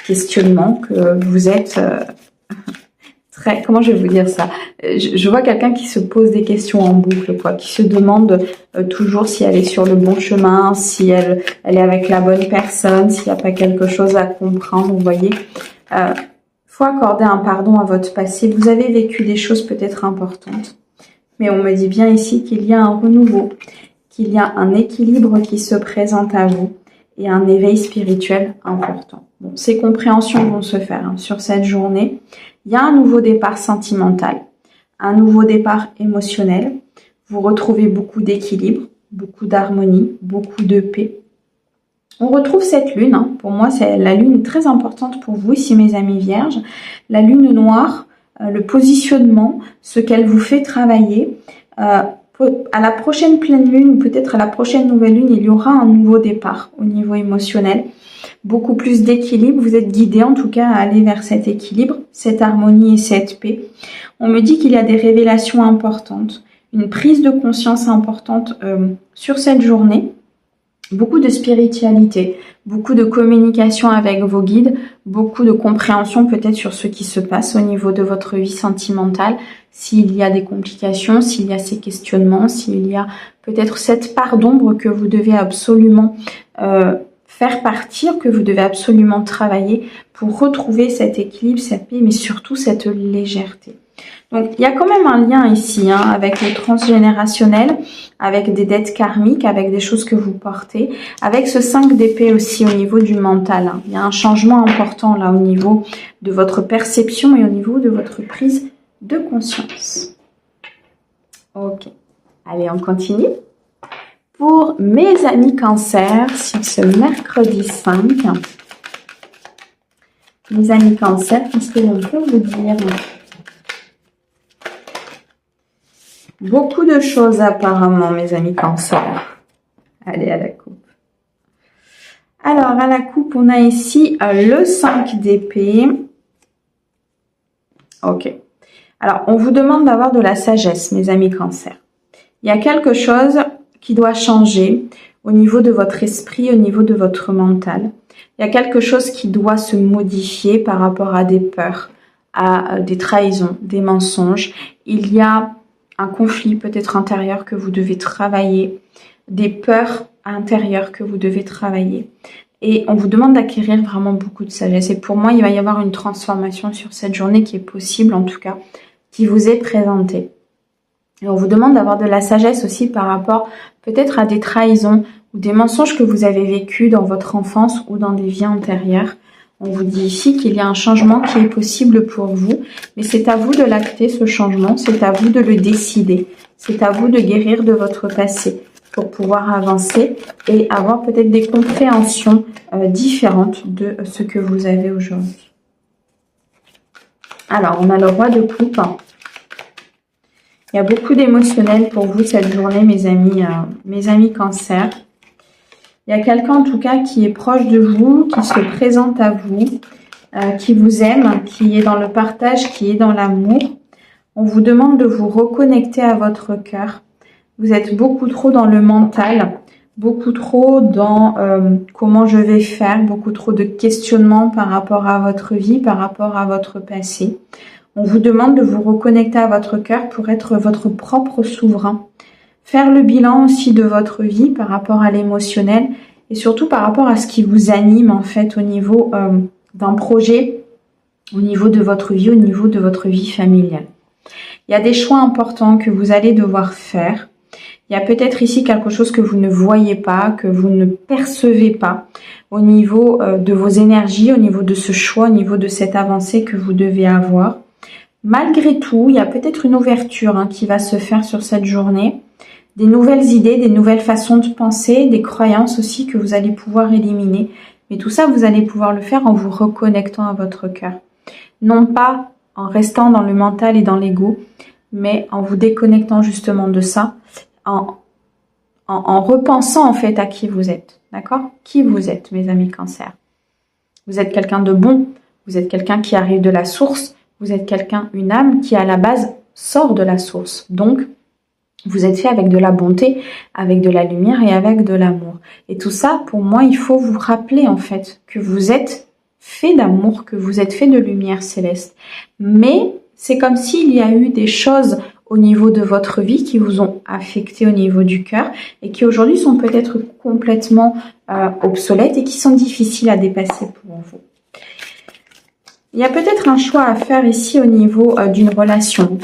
[SPEAKER 1] questionnements que vous êtes très... Comment je vais vous dire ça? Je vois quelqu'un qui se pose des questions en boucle, quoi, qui se demande toujours si elle est sur le bon chemin, si elle est avec la bonne personne, s'il n'y a pas quelque chose à comprendre, vous voyez. Faut accorder un pardon à votre passé. Vous avez vécu des choses peut-être importantes, mais on me dit bien ici qu'il y a un renouveau. qu'il y a un équilibre qui se présente à vous et un éveil spirituel important. Bon, ces compréhensions vont se faire sur cette journée. Il y a un nouveau départ sentimental, un nouveau départ émotionnel. Vous retrouvez beaucoup d'équilibre, beaucoup d'harmonie, beaucoup de paix. On retrouve cette lune. Pour moi, la lune est très importante pour vous ici, mes amis vierges. La lune noire, le positionnement, ce qu'elle vous fait travailler. À la prochaine pleine lune ou peut-être à la prochaine nouvelle lune, il y aura un nouveau départ au niveau émotionnel. Beaucoup plus d'équilibre. Vous êtes guidé en tout cas à aller vers cet équilibre, cette harmonie et cette paix. On me dit qu'il y a des révélations importantes, une prise de conscience importante sur cette journée. Beaucoup de spiritualité, beaucoup de communication avec vos guides, beaucoup de compréhension peut-être sur ce qui se passe au niveau de votre vie sentimentale, s'il y a des complications, s'il y a ces questionnements, s'il y a peut-être cette part d'ombre que vous devez absolument faire partir, que vous devez absolument travailler pour retrouver cet équilibre, cette paix, mais surtout cette légèreté. Donc, il y a quand même un lien ici avec le transgénérationnel, avec des dettes karmiques, avec des choses que vous portez, avec ce 5 d'épée aussi au niveau du mental. Il y a un changement important là au niveau de votre perception et au niveau de votre prise de conscience. Ok, allez, on continue. Pour mes amis cancer, sur ce mercredi 5, mes amis cancer, qu'est-ce que l'on peut vous dire ? Beaucoup de choses apparemment, mes amis cancer. Allez, à la coupe. Alors, à la coupe, on a ici le 5 d'épée. Ok. Alors, on vous demande d'avoir de la sagesse, mes amis cancer. Il y a quelque chose qui doit changer au niveau de votre esprit, au niveau de votre mental. Il y a quelque chose qui doit se modifier par rapport à des peurs, à des trahisons, des mensonges. Il y a un conflit peut-être intérieur que vous devez travailler, des peurs intérieures que vous devez travailler. Et on vous demande d'acquérir vraiment beaucoup de sagesse. Et pour moi, il va y avoir une transformation sur cette journée qui est possible, en tout cas, qui vous est présentée. Et on vous demande d'avoir de la sagesse aussi par rapport peut-être à des trahisons ou des mensonges que vous avez vécus dans votre enfance ou dans des vies antérieures. On vous dit ici qu'il y a un changement qui est possible pour vous, mais c'est à vous de l'acter ce changement, c'est à vous de le décider, c'est à vous de guérir de votre passé pour pouvoir avancer et avoir peut-être des compréhensions différentes de ce que vous avez aujourd'hui. Alors, on a le roi de coupe. Il y a beaucoup d'émotionnel pour vous cette journée, mes amis cancer. Il y a quelqu'un en tout cas qui est proche de vous, qui se présente à vous, qui vous aime, qui est dans le partage, qui est dans l'amour. On vous demande de vous reconnecter à votre cœur. Vous êtes beaucoup trop dans le mental, beaucoup trop dans comment je vais faire, beaucoup trop de questionnements par rapport à votre vie, par rapport à votre passé. On vous demande de vous reconnecter à votre cœur pour être votre propre souverain. Faire le bilan aussi de votre vie par rapport à l'émotionnel et surtout par rapport à ce qui vous anime en fait au niveau d'un projet, au niveau de votre vie, au niveau de votre vie familiale. Il y a des choix importants que vous allez devoir faire. Il y a peut-être ici quelque chose que vous ne voyez pas, que vous ne percevez pas au niveau de vos énergies, au niveau de ce choix, au niveau de cette avancée que vous devez avoir. Malgré tout, il y a peut-être une ouverture qui va se faire sur cette journée. Des nouvelles idées, des nouvelles façons de penser, des croyances aussi que vous allez pouvoir éliminer. Mais tout ça, vous allez pouvoir le faire en vous reconnectant à votre cœur. Non pas en restant dans le mental et dans l'ego, mais en vous déconnectant justement de ça, en repensant en fait à qui vous êtes. D'accord ? Qui vous êtes, mes amis cancer. Vous êtes quelqu'un de bon, vous êtes quelqu'un qui arrive de la source, vous êtes quelqu'un, une âme qui à la base sort de la source. Donc, vous êtes fait avec de la bonté, avec de la lumière et avec de l'amour. Et tout ça, pour moi, il faut vous rappeler en fait que vous êtes fait d'amour, que vous êtes fait de lumière céleste. Mais c'est comme s'il y a eu des choses au niveau de votre vie qui vous ont affecté au niveau du cœur et qui aujourd'hui sont peut-être complètement obsolètes et qui sont difficiles à dépasser pour vous. Il y a peut-être un choix à faire ici au niveau d'une relation.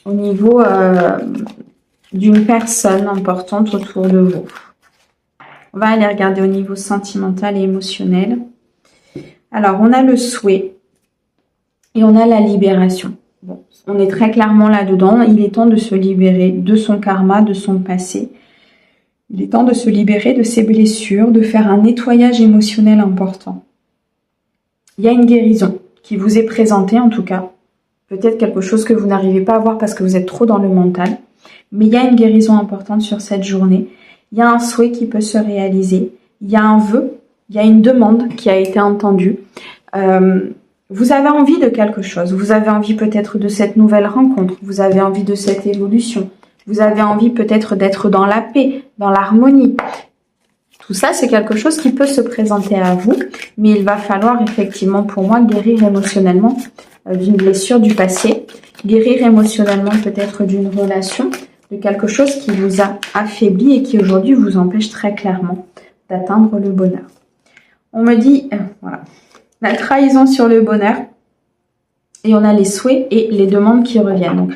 [SPEAKER 1] Au niveau d'une personne importante autour de vous. On va aller regarder au niveau sentimental et émotionnel. Alors, on a le souhait et on a la libération. Bon, on est très clairement là-dedans. Il est temps de se libérer de son karma, de son passé. Il est temps de se libérer de ses blessures, de faire un nettoyage émotionnel important. Il y a une guérison qui vous est présentée en tout cas. Peut-être quelque chose que vous n'arrivez pas à voir parce que vous êtes trop dans le mental. Mais il y a une guérison importante sur cette journée. Il y a un souhait qui peut se réaliser. Il y a un vœu, il y a une demande qui a été entendue. Vous avez envie de quelque chose. Vous avez envie peut-être de cette nouvelle rencontre. Vous avez envie de cette évolution. Vous avez envie peut-être d'être dans la paix, dans l'harmonie. Tout ça, c'est quelque chose qui peut se présenter à vous. Mais il va falloir effectivement, pour moi, guérir émotionnellement d'une blessure du passé. Guérir émotionnellement peut-être d'une relation, de quelque chose qui vous a affaibli et qui aujourd'hui vous empêche très clairement d'atteindre le bonheur. On me dit, voilà, la trahison sur le bonheur et on a les souhaits et les demandes qui reviennent. Donc,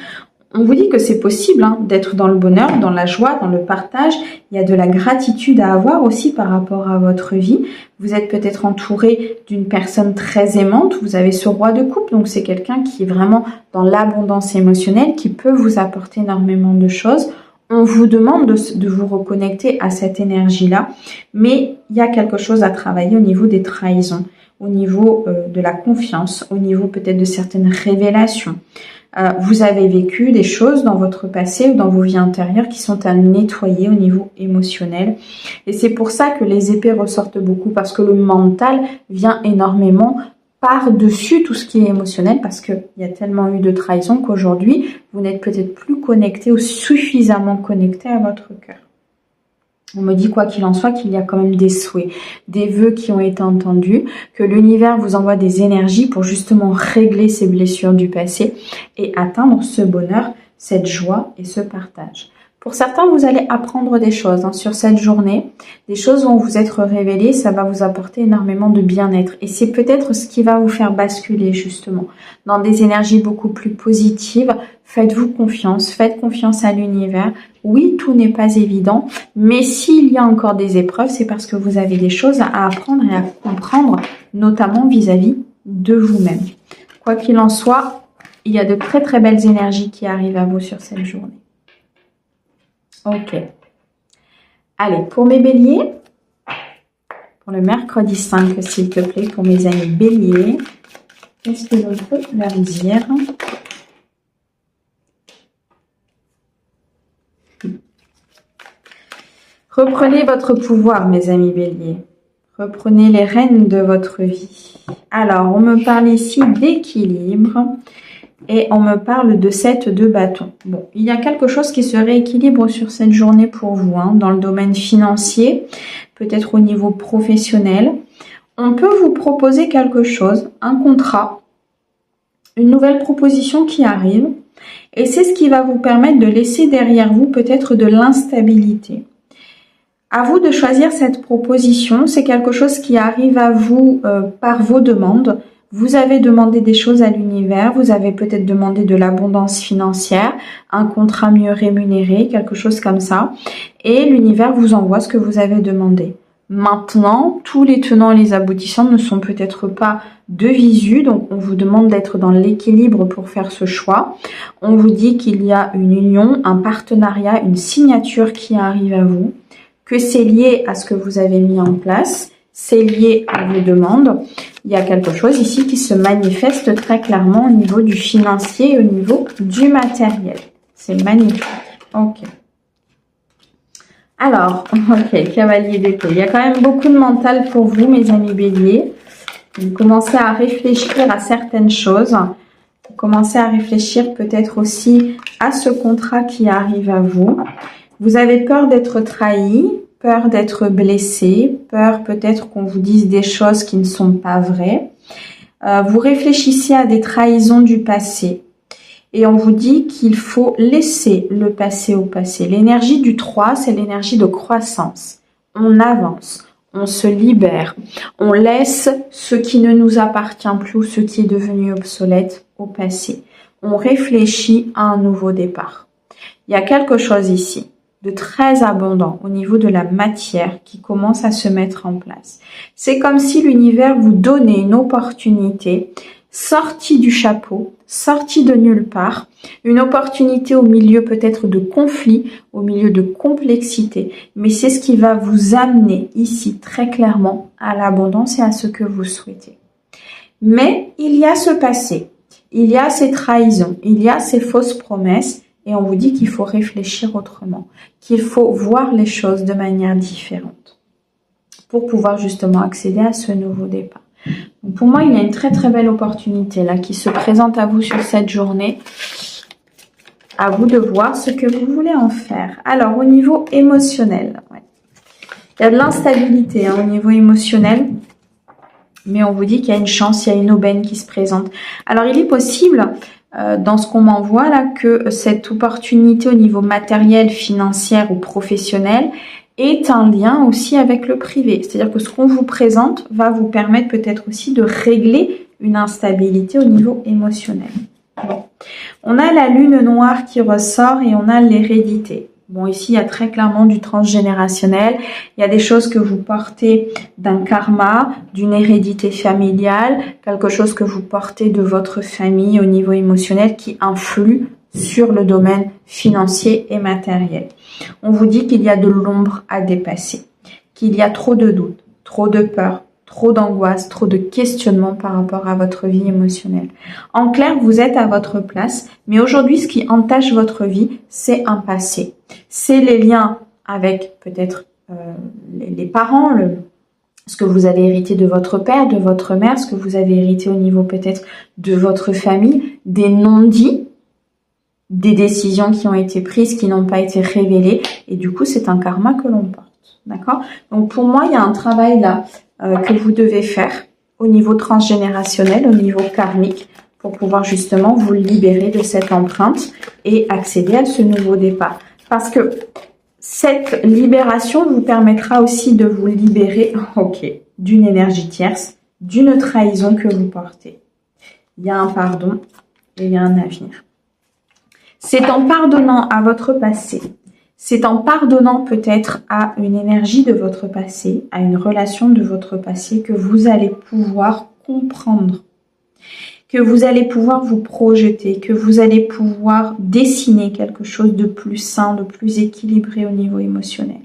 [SPEAKER 1] on vous dit que c'est possible d'être dans le bonheur, dans la joie, dans le partage. Il y a de la gratitude à avoir aussi par rapport à votre vie. Vous êtes peut-être entouré d'une personne très aimante. Vous avez ce roi de coupe, donc c'est quelqu'un qui est vraiment dans l'abondance émotionnelle, qui peut vous apporter énormément de choses. On vous demande de vous reconnecter à cette énergie-là, mais il y a quelque chose à travailler au niveau des trahisons, au niveau de la confiance, au niveau peut-être de certaines révélations. Vous avez vécu des choses dans votre passé ou dans vos vies antérieures qui sont à nettoyer au niveau émotionnel. Et c'est pour ça que les épées ressortent beaucoup, parce que le mental vient énormément par-dessus tout ce qui est émotionnel, parce qu'il y a tellement eu de trahison qu'aujourd'hui, vous n'êtes peut-être plus connecté ou suffisamment connecté à votre cœur. On me dit, quoi qu'il en soit, qu'il y a quand même des souhaits, des vœux qui ont été entendus, que l'univers vous envoie des énergies pour justement régler ces blessures du passé et atteindre ce bonheur, cette joie et ce partage. Pour certains, vous allez apprendre des choses sur cette journée. Des choses vont vous être révélées, ça va vous apporter énormément de bien-être. Et c'est peut-être ce qui va vous faire basculer justement dans des énergies beaucoup plus positives. Faites-vous confiance, faites confiance à l'univers. Oui, tout n'est pas évident, mais s'il y a encore des épreuves, c'est parce que vous avez des choses à apprendre et à comprendre, notamment vis-à-vis de vous-même. Quoi qu'il en soit, il y a de très très belles énergies qui arrivent à vous sur cette journée. Ok. Allez, pour mes béliers, pour le mercredi 5, s'il te plaît, pour mes amis béliers, qu'est-ce que je peux leur dire? Reprenez votre pouvoir, mes amis béliers. Reprenez les rênes de votre vie. Alors, on me parle ici d'équilibre. Et on me parle de 7 de bâton. Bon, il y a quelque chose qui se rééquilibre sur cette journée pour vous, dans le domaine financier, peut-être au niveau professionnel. On peut vous proposer quelque chose, un contrat, une nouvelle proposition qui arrive. Et c'est ce qui va vous permettre de laisser derrière vous peut-être de l'instabilité. À vous de choisir cette proposition. C'est quelque chose qui arrive à vous par vos demandes. Vous avez demandé des choses à l'univers, vous avez peut-être demandé de l'abondance financière, un contrat mieux rémunéré, quelque chose comme ça. Et l'univers vous envoie ce que vous avez demandé. Maintenant, tous les tenants et les aboutissants ne sont peut-être pas de visu, donc on vous demande d'être dans l'équilibre pour faire ce choix. On vous dit qu'il y a une union, un partenariat, une signature qui arrive à vous, que c'est lié à ce que vous avez mis en place. C'est lié à vos demandes. Il y a quelque chose ici qui se manifeste très clairement au niveau du financier et au niveau du matériel. C'est magnifique. Ok. Alors, ok, cavalier d'épée. Il y a quand même beaucoup de mental pour vous, mes amis béliers. Vous commencez à réfléchir à certaines choses. Vous commencez à réfléchir peut-être aussi à ce contrat qui arrive à vous. Vous avez peur d'être trahi. Peur d'être blessé, peur peut-être qu'on vous dise des choses qui ne sont pas vraies. Vous réfléchissez à des trahisons du passé et on vous dit qu'il faut laisser le passé au passé. L'énergie du 3, c'est l'énergie de croissance. On avance, on se libère, on laisse ce qui ne nous appartient plus ou ce qui est devenu obsolète au passé. On réfléchit à un nouveau départ. Il y a quelque chose ici de très abondant au niveau de la matière qui commence à se mettre en place. C'est comme si l'univers vous donnait une opportunité sortie du chapeau, sortie de nulle part, une opportunité au milieu peut-être de conflits, au milieu de complexité, mais c'est ce qui va vous amener ici très clairement à l'abondance et à ce que vous souhaitez. Mais il y a ce passé, il y a ces trahisons, il y a ces fausses promesses, et on vous dit qu'il faut réfléchir autrement, qu'il faut voir les choses de manière différente pour pouvoir justement accéder à ce nouveau départ. Donc pour moi, il y a une très très belle opportunité là qui se présente à vous sur cette journée. À vous de voir ce que vous voulez en faire. Alors au niveau émotionnel, il y a de l'instabilité au niveau émotionnel. Mais on vous dit qu'il y a une chance, il y a une aubaine qui se présente. Alors il est possible, dans ce qu'on m'envoie là, que cette opportunité au niveau matériel, financier ou professionnel est un lien aussi avec le privé. C'est-à-dire que ce qu'on vous présente va vous permettre peut-être aussi de régler une instabilité au niveau émotionnel. Bon. On a la lune noire qui ressort et on a l'hérédité. Bon, ici, il y a très clairement du transgénérationnel. Il y a des choses que vous portez d'un karma, d'une hérédité familiale, quelque chose que vous portez de votre famille au niveau émotionnel qui influe sur le domaine financier et matériel. On vous dit qu'il y a de l'ombre à dépasser, qu'il y a trop de doutes, trop de peur, trop d'angoisse, trop de questionnements par rapport à votre vie émotionnelle. En clair, vous êtes à votre place, mais aujourd'hui, ce qui entache votre vie, c'est un passé. C'est les liens avec peut-être les parents, ce que vous avez hérité de votre père, de votre mère, ce que vous avez hérité au niveau peut-être de votre famille, des non-dits, des décisions qui ont été prises, qui n'ont pas été révélées, et du coup, c'est un karma que l'on porte. D'accord? Donc pour moi, il y a un travail là que vous devez faire au niveau transgénérationnel, au niveau karmique, pour pouvoir justement vous libérer de cette empreinte et accéder à ce nouveau départ. Parce que cette libération vous permettra aussi de vous libérer, d'une énergie tierce, d'une trahison que vous portez. Il y a un pardon et il y a un avenir. C'est en pardonnant à votre passé, c'est en pardonnant peut-être à une énergie de votre passé, à une relation de votre passé que vous allez pouvoir comprendre, que vous allez pouvoir vous projeter, que vous allez pouvoir dessiner quelque chose de plus sain, de plus équilibré au niveau émotionnel.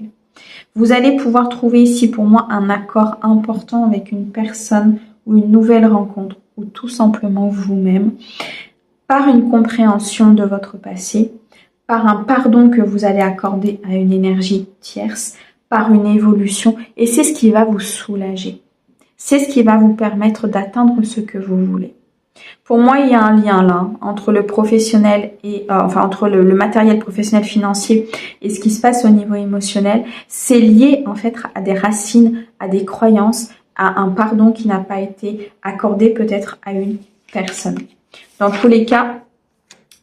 [SPEAKER 1] Vous allez pouvoir trouver ici pour moi un accord important avec une personne ou une nouvelle rencontre ou tout simplement vous-même par une compréhension de votre passé, par un pardon que vous allez accorder à une énergie tierce, par une évolution, et c'est ce qui va vous soulager. C'est ce qui va vous permettre d'atteindre ce que vous voulez. Pour moi, il y a un lien là entre le professionnel et entre le matériel professionnel financier et ce qui se passe au niveau émotionnel. C'est lié en fait à des racines, à des croyances, à un pardon qui n'a pas été accordé peut-être à une personne. Dans tous les cas,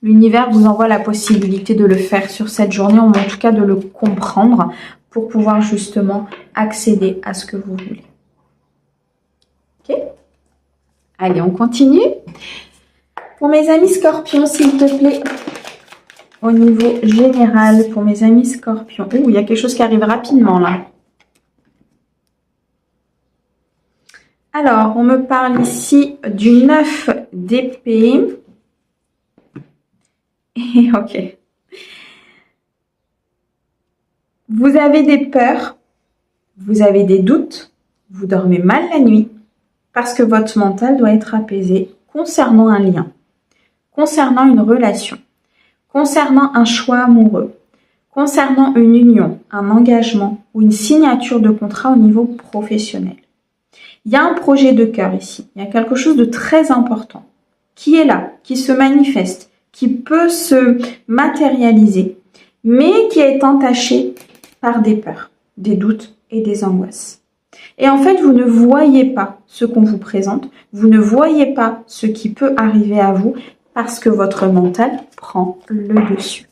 [SPEAKER 1] l'univers vous envoie la possibilité de le faire sur cette journée, ou en tout cas de le comprendre pour pouvoir justement accéder à ce que vous voulez. Ok ? Allez, on continue. Pour mes amis scorpions, s'il te plaît, au niveau général, pour mes amis scorpions. Ouh, il y a quelque chose qui arrive rapidement là. Alors, on me parle ici du 9 d'épée. Et ok. Vous avez des peurs, vous avez des doutes, vous dormez mal la nuit parce que votre mental doit être apaisé concernant un lien, concernant une relation, concernant un choix amoureux, concernant une union, un engagement ou une signature de contrat au niveau professionnel. Il y a un projet de cœur ici, il y a quelque chose de très important qui est là, qui se manifeste, qui peut se matérialiser, mais qui est entaché par des peurs, des doutes et des angoisses. Et en fait, vous ne voyez pas ce qu'on vous présente, vous ne voyez pas ce qui peut arriver à vous parce que votre mental prend le dessus.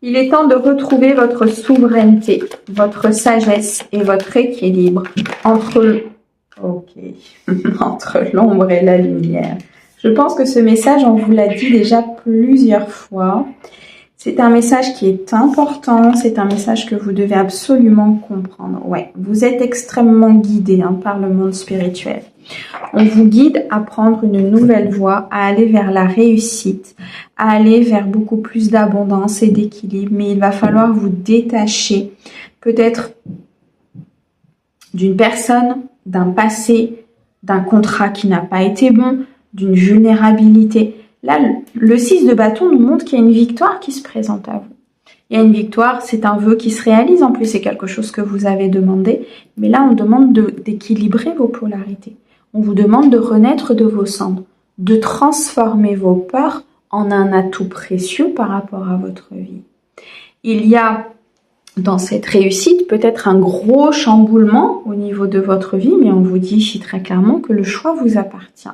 [SPEAKER 1] Il est temps de retrouver votre souveraineté, votre sagesse et votre équilibre entre Ok, entre l'ombre et la lumière. Je pense que ce message, on vous l'a dit déjà plusieurs fois. C'est un message qui est important, c'est un message que vous devez absolument comprendre. Ouais, vous êtes extrêmement guidé par le monde spirituel. On vous guide à prendre une nouvelle voie, à aller vers la réussite, à aller vers beaucoup plus d'abondance et d'équilibre. Mais il va falloir vous détacher peut-être d'une personne, d'un passé, d'un contrat qui n'a pas été bon, d'une vulnérabilité. Là, le 6 de bâton nous montre qu'il y a une victoire qui se présente à vous. Il y a une victoire, c'est un vœu qui se réalise. En plus, c'est quelque chose que vous avez demandé. Mais là, on demande d'équilibrer vos polarités. On vous demande de renaître de vos cendres, de transformer vos peurs en un atout précieux par rapport à votre vie. Il y a dans cette réussite peut-être un gros chamboulement au niveau de votre vie, mais on vous dit ici très clairement que le choix vous appartient.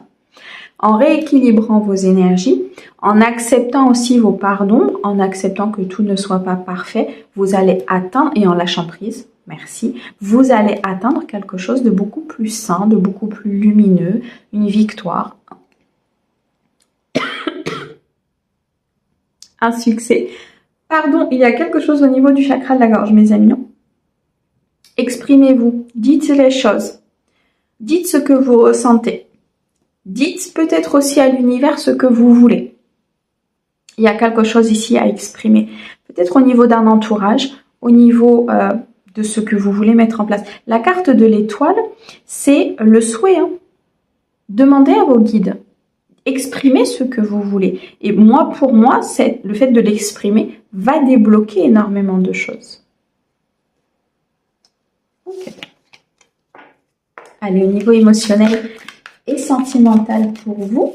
[SPEAKER 1] En rééquilibrant vos énergies, en acceptant aussi vos parts d'ombre, en acceptant que tout ne soit pas parfait, vous allez atteindre, et en lâchant prise, merci, vous allez atteindre quelque chose de beaucoup plus sain, de beaucoup plus lumineux, une victoire, un succès. Pardon, il y a quelque chose au niveau du chakra de la gorge, mes amis. Exprimez-vous, dites les choses, dites ce que vous ressentez. Dites peut-être aussi à l'univers ce que vous voulez. Il y a quelque chose ici à exprimer. Peut-être au niveau d'un entourage, au niveau de ce que vous voulez mettre en place. La carte de l'étoile, c'est le souhait. Demandez à vos guides. Exprimez ce que vous voulez. Et moi, pour moi, le fait de l'exprimer va débloquer énormément de choses. Ok. Allez, au niveau émotionnel et sentimental pour vous,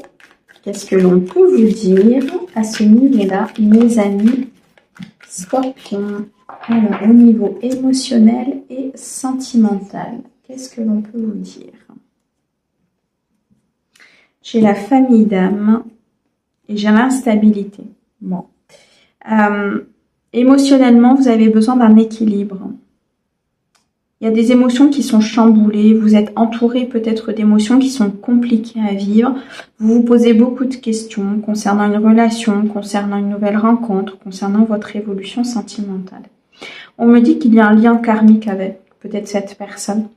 [SPEAKER 1] qu'est-ce que l'on peut vous dire à ce niveau-là, mes amis Scorpions? Alors, au niveau émotionnel et sentimental, qu'est-ce que l'on peut vous dire? J'ai la famille d'âme et j'ai l'instabilité. Bon. Émotionnellement, vous avez besoin d'un équilibre. Il y a des émotions qui sont chamboulées, vous êtes entouré peut-être d'émotions qui sont compliquées à vivre. Vous vous posez beaucoup de questions concernant une relation, concernant une nouvelle rencontre, concernant votre évolution sentimentale. On me dit qu'il y a un lien karmique avec peut-être cette personne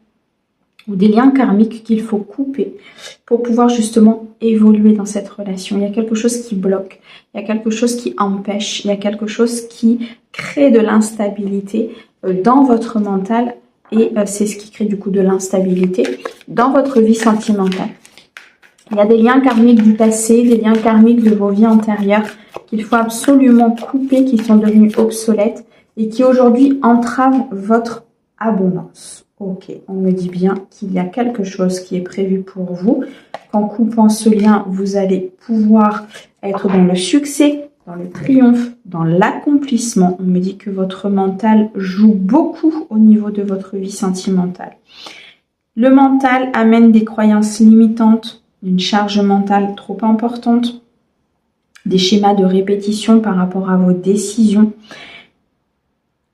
[SPEAKER 1] ou des liens karmiques qu'il faut couper pour pouvoir justement évoluer dans cette relation. Il y a quelque chose qui bloque, il y a quelque chose qui empêche, il y a quelque chose qui crée de l'instabilité dans votre mental. Et c'est ce qui crée du coup de l'instabilité dans votre vie sentimentale. Il y a des liens karmiques du passé, des liens karmiques de vos vies antérieures qu'il faut absolument couper, qui sont devenus obsolètes et qui aujourd'hui entravent votre abondance. Ok, on me dit bien qu'il y a quelque chose qui est prévu pour vous. Qu'en coupant ce lien, vous allez pouvoir être dans le succès, dans le triomphe, dans l'accomplissement. On me dit que votre mental joue beaucoup au niveau de votre vie sentimentale. Le mental amène des croyances limitantes, une charge mentale trop importante, des schémas de répétition par rapport à vos décisions.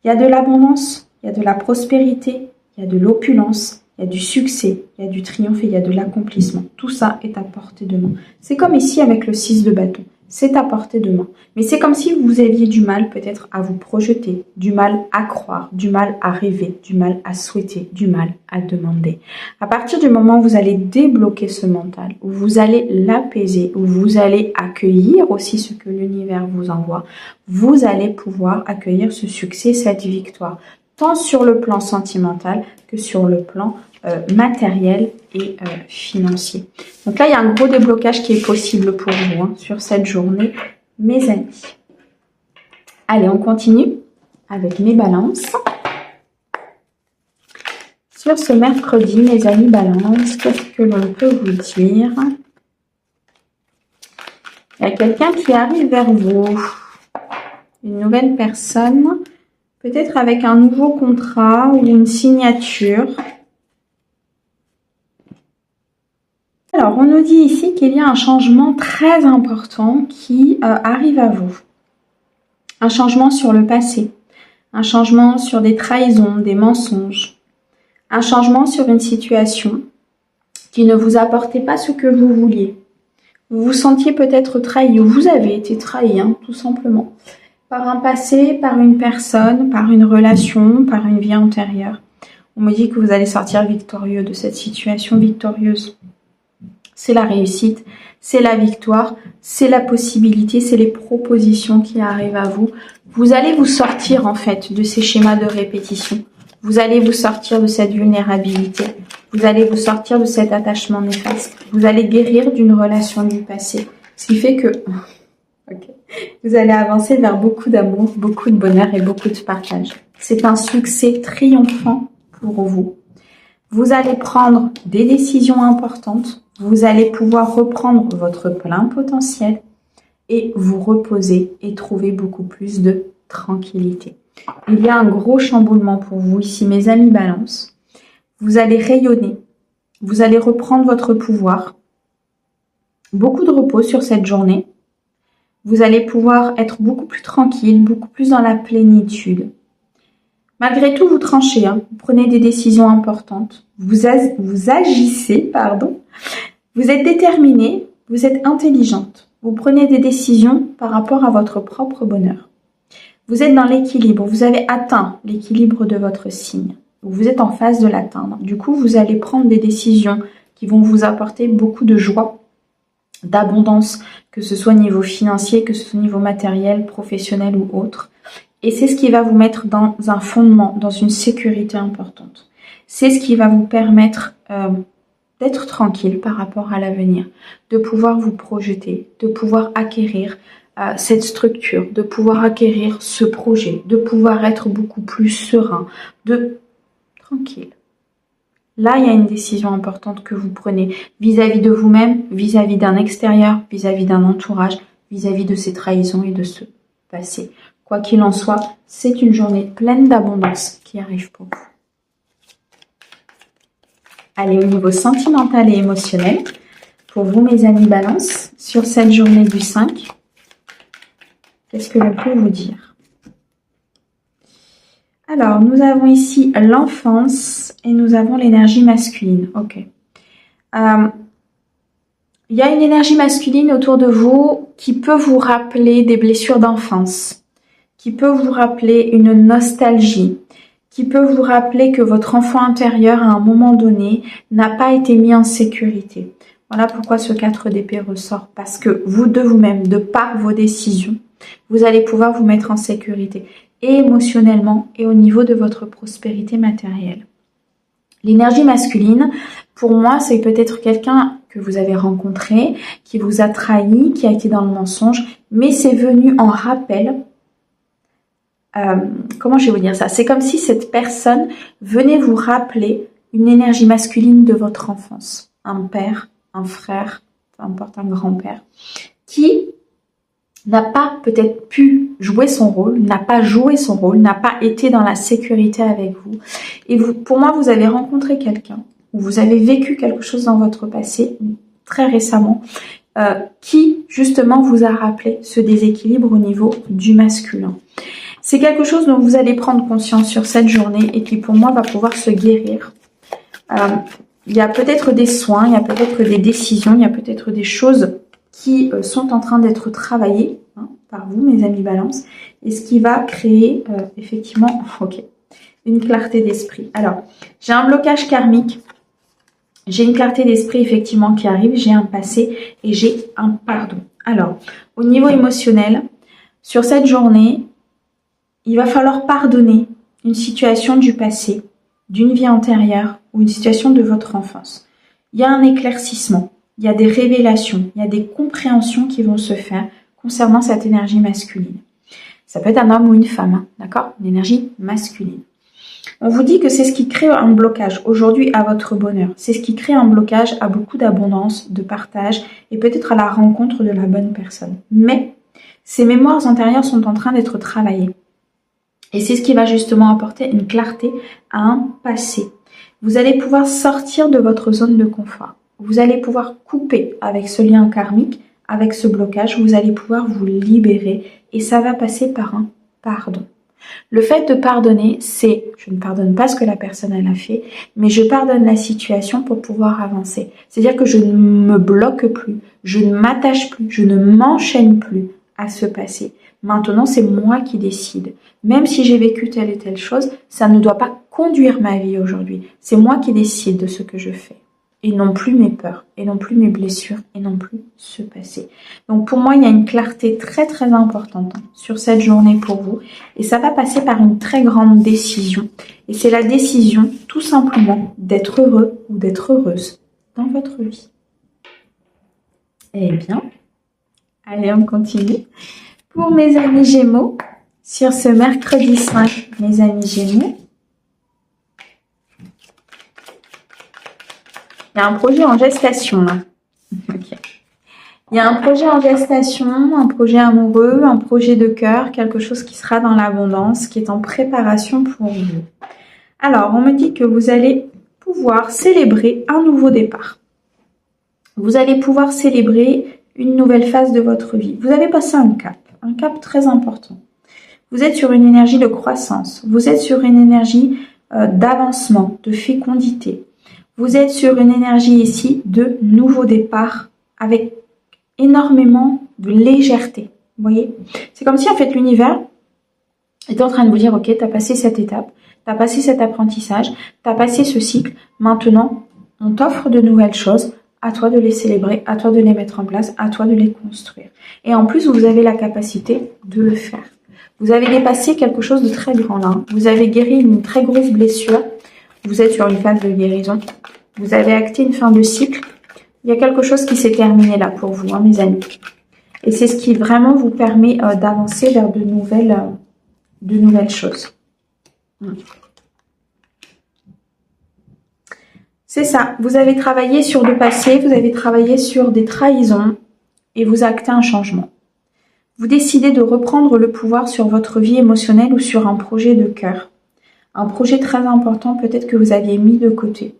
[SPEAKER 1] Il y a de l'abondance, il y a de la prospérité, il y a de l'opulence, il y a du succès, il y a du triomphe et il y a de l'accomplissement. Tout ça est à portée de main. C'est comme ici avec le 6 de bâton. C'est à portée de main. Mais c'est comme si vous aviez du mal peut-être à vous projeter, du mal à croire, du mal à rêver, du mal à souhaiter, du mal à demander. À partir du moment où vous allez débloquer ce mental, où vous allez l'apaiser, où vous allez accueillir aussi ce que l'univers vous envoie, vous allez pouvoir accueillir ce succès, cette victoire, tant sur le plan sentimental que sur le plan matériel et financier. Donc là, il y a un gros déblocage qui est possible pour vous sur cette journée, mes amis. Allez, on continue avec mes balances. Sur ce mercredi, mes amis balance, qu'est-ce que l'on peut vous dire? Il y a quelqu'un qui arrive vers vous, une nouvelle personne, peut-être avec un nouveau contrat ou une signature. Alors, on nous dit ici qu'il y a un changement très important qui arrive à vous. Un changement sur le passé, un changement sur des trahisons, des mensonges, un changement sur une situation, qui ne vous apportait pas ce que vous vouliez. Vous vous sentiez peut-être trahi, ou vous avez été trahi, hein, tout simplement. Par un passé, par une personne, par une relation, par une vie antérieure. On me dit que vous allez sortir victorieux de cette situation victorieuse. C'est la réussite, c'est la victoire, c'est la possibilité, c'est les propositions qui arrivent à vous. Vous allez vous sortir en fait de ces schémas de répétition. Vous allez vous sortir de cette vulnérabilité. Vous allez vous sortir de cet attachement néfaste. Vous allez guérir d'une relation du passé. Ce qui fait que vous allez avancer vers beaucoup d'amour, beaucoup de bonheur et beaucoup de partage. C'est un succès triomphant pour vous. Vous allez prendre des décisions importantes. Vous allez pouvoir reprendre votre plein potentiel et vous reposer et trouver beaucoup plus de tranquillité. Il y a un gros chamboulement pour vous ici, mes amis Balance. Vous allez rayonner. Vous allez reprendre votre pouvoir. Beaucoup de repos sur cette journée. Vous allez pouvoir être beaucoup plus tranquille, beaucoup plus dans la plénitude. Malgré tout, vous tranchez, hein. Vous prenez des décisions importantes. Vous agissez. Vous êtes déterminé, vous êtes intelligente. Vous prenez des décisions par rapport à votre propre bonheur. Vous êtes dans l'équilibre, vous avez atteint l'équilibre de votre signe. Vous êtes en phase de l'atteindre. Du coup, vous allez prendre des décisions qui vont vous apporter beaucoup de joie, d'abondance, que ce soit au niveau financier, que ce soit au niveau matériel, professionnel ou autre. Et c'est ce qui va vous mettre dans un fondement, dans une sécurité importante. C'est ce qui va vous permettre d'être tranquille par rapport à l'avenir, de pouvoir vous projeter, de pouvoir acquérir cette structure, de pouvoir acquérir ce projet, de pouvoir être beaucoup plus serein, tranquille. Là, il y a une décision importante que vous prenez vis-à-vis de vous-même, vis-à-vis d'un extérieur, vis-à-vis d'un entourage, vis-à-vis de ces trahisons et de ce passé. Quoi qu'il en soit, c'est une journée pleine d'abondance qui arrive pour vous. Allez, au niveau sentimental et émotionnel, pour vous, mes amis Balance, sur cette journée du 5, qu'est-ce que je peux vous dire? Alors, nous avons ici l'enfance et nous avons l'énergie masculine. Ok. Il y a une énergie masculine autour de vous qui peut vous rappeler des blessures d'enfance, qui peut vous rappeler une nostalgie, qui peut vous rappeler que votre enfant intérieur, à un moment donné, n'a pas été mis en sécurité. Voilà pourquoi ce 4 d'épée ressort. Parce que vous, de vous-même, de par vos décisions, vous allez pouvoir vous mettre en sécurité, et émotionnellement, et au niveau de votre prospérité matérielle. L'énergie masculine, pour moi, c'est peut-être quelqu'un que vous avez rencontré, qui vous a trahi, qui a été dans le mensonge, mais c'est venu en rappel. Comment je vais vous dire ça? C'est comme si cette personne venait vous rappeler une énergie masculine de votre enfance. Un père, un frère, peu importe, un grand-père, qui n'a pas peut-être pu jouer son rôle, n'a pas joué son rôle, n'a pas été dans la sécurité avec vous. Et vous, pour moi, vous avez rencontré quelqu'un, ou vous avez vécu quelque chose dans votre passé, très récemment, qui justement vous a rappelé ce déséquilibre au niveau du masculin. C'est quelque chose dont vous allez prendre conscience sur cette journée et qui pour moi va pouvoir se guérir. Il y a peut-être des soins, il y a peut-être des décisions, il y a peut-être des choses qui sont en train d'être travaillées par vous, mes amis Balance, et ce qui va créer effectivement une clarté d'esprit. Alors, j'ai un blocage karmique, j'ai une clarté d'esprit effectivement qui arrive, j'ai un passé et j'ai un pardon. Alors, au niveau émotionnel, sur cette journée, il va falloir pardonner une situation du passé, d'une vie antérieure ou une situation de votre enfance. Il y a un éclaircissement, il y a des révélations, il y a des compréhensions qui vont se faire concernant cette énergie masculine. Ça peut être un homme ou une femme, d'accord? Une énergie masculine. On vous dit que c'est ce qui crée un blocage aujourd'hui à votre bonheur. C'est ce qui crée un blocage à beaucoup d'abondance, de partage et peut-être à la rencontre de la bonne personne. Mais ces mémoires antérieures sont en train d'être travaillées. Et c'est ce qui va justement apporter une clarté à un passé. Vous allez pouvoir sortir de votre zone de confort. Vous allez pouvoir couper avec ce lien karmique, avec ce blocage. Vous allez pouvoir vous libérer et ça va passer par un pardon. Le fait de pardonner, c'est, je ne pardonne pas ce que la personne elle a fait, mais je pardonne la situation pour pouvoir avancer. C'est-à-dire que je ne me bloque plus, je ne m'attache plus, je ne m'enchaîne plus à ce passé. Maintenant, c'est moi qui décide. Même si j'ai vécu telle et telle chose, ça ne doit pas conduire ma vie aujourd'hui. C'est moi qui décide de ce que je fais. Et non plus mes peurs, et non plus mes blessures, et non plus ce passé. Donc pour moi, il y a une clarté très très importante sur cette journée pour vous. Et ça va passer par une très grande décision. Et c'est la décision, tout simplement, d'être heureux ou d'être heureuse dans votre vie. Eh bien, allez, on continue. Pour mes amis Gémeaux, sur ce mercredi 5, mes amis Gémeaux, il y a un projet en gestation là. Okay. Il y a un projet en gestation, un projet amoureux, un projet de cœur, quelque chose qui sera dans l'abondance, qui est en préparation pour vous. Alors, on me dit que vous allez pouvoir célébrer un nouveau départ. Vous allez pouvoir célébrer une nouvelle phase de votre vie. Vous avez passé un cap très important. Vous êtes sur une énergie de croissance, vous êtes sur une énergie d'avancement, de fécondité. Vous êtes sur une énergie ici de nouveau départ avec énormément de légèreté. Vous voyez? C'est comme si en fait l'univers était en train de vous dire, ok, tu as passé cette étape, tu as passé cet apprentissage, tu as passé ce cycle, maintenant on t'offre de nouvelles choses, à toi de les célébrer, à toi de les mettre en place, à toi de les construire. Et en plus, vous avez la capacité de le faire. Vous avez dépassé quelque chose de très grand là. Vous avez guéri une très grosse blessure. Vous êtes sur une phase de guérison. Vous avez acté une fin de cycle. Il y a quelque chose qui s'est terminé là pour vous, mes amis. Et c'est ce qui vraiment vous permet d'avancer vers de nouvelles choses. C'est ça. Vous avez travaillé sur le passé, vous avez travaillé sur des trahisons et vous actez un changement. Vous décidez de reprendre le pouvoir sur votre vie émotionnelle ou sur un projet de cœur. Un projet très important peut-être que vous aviez mis de côté.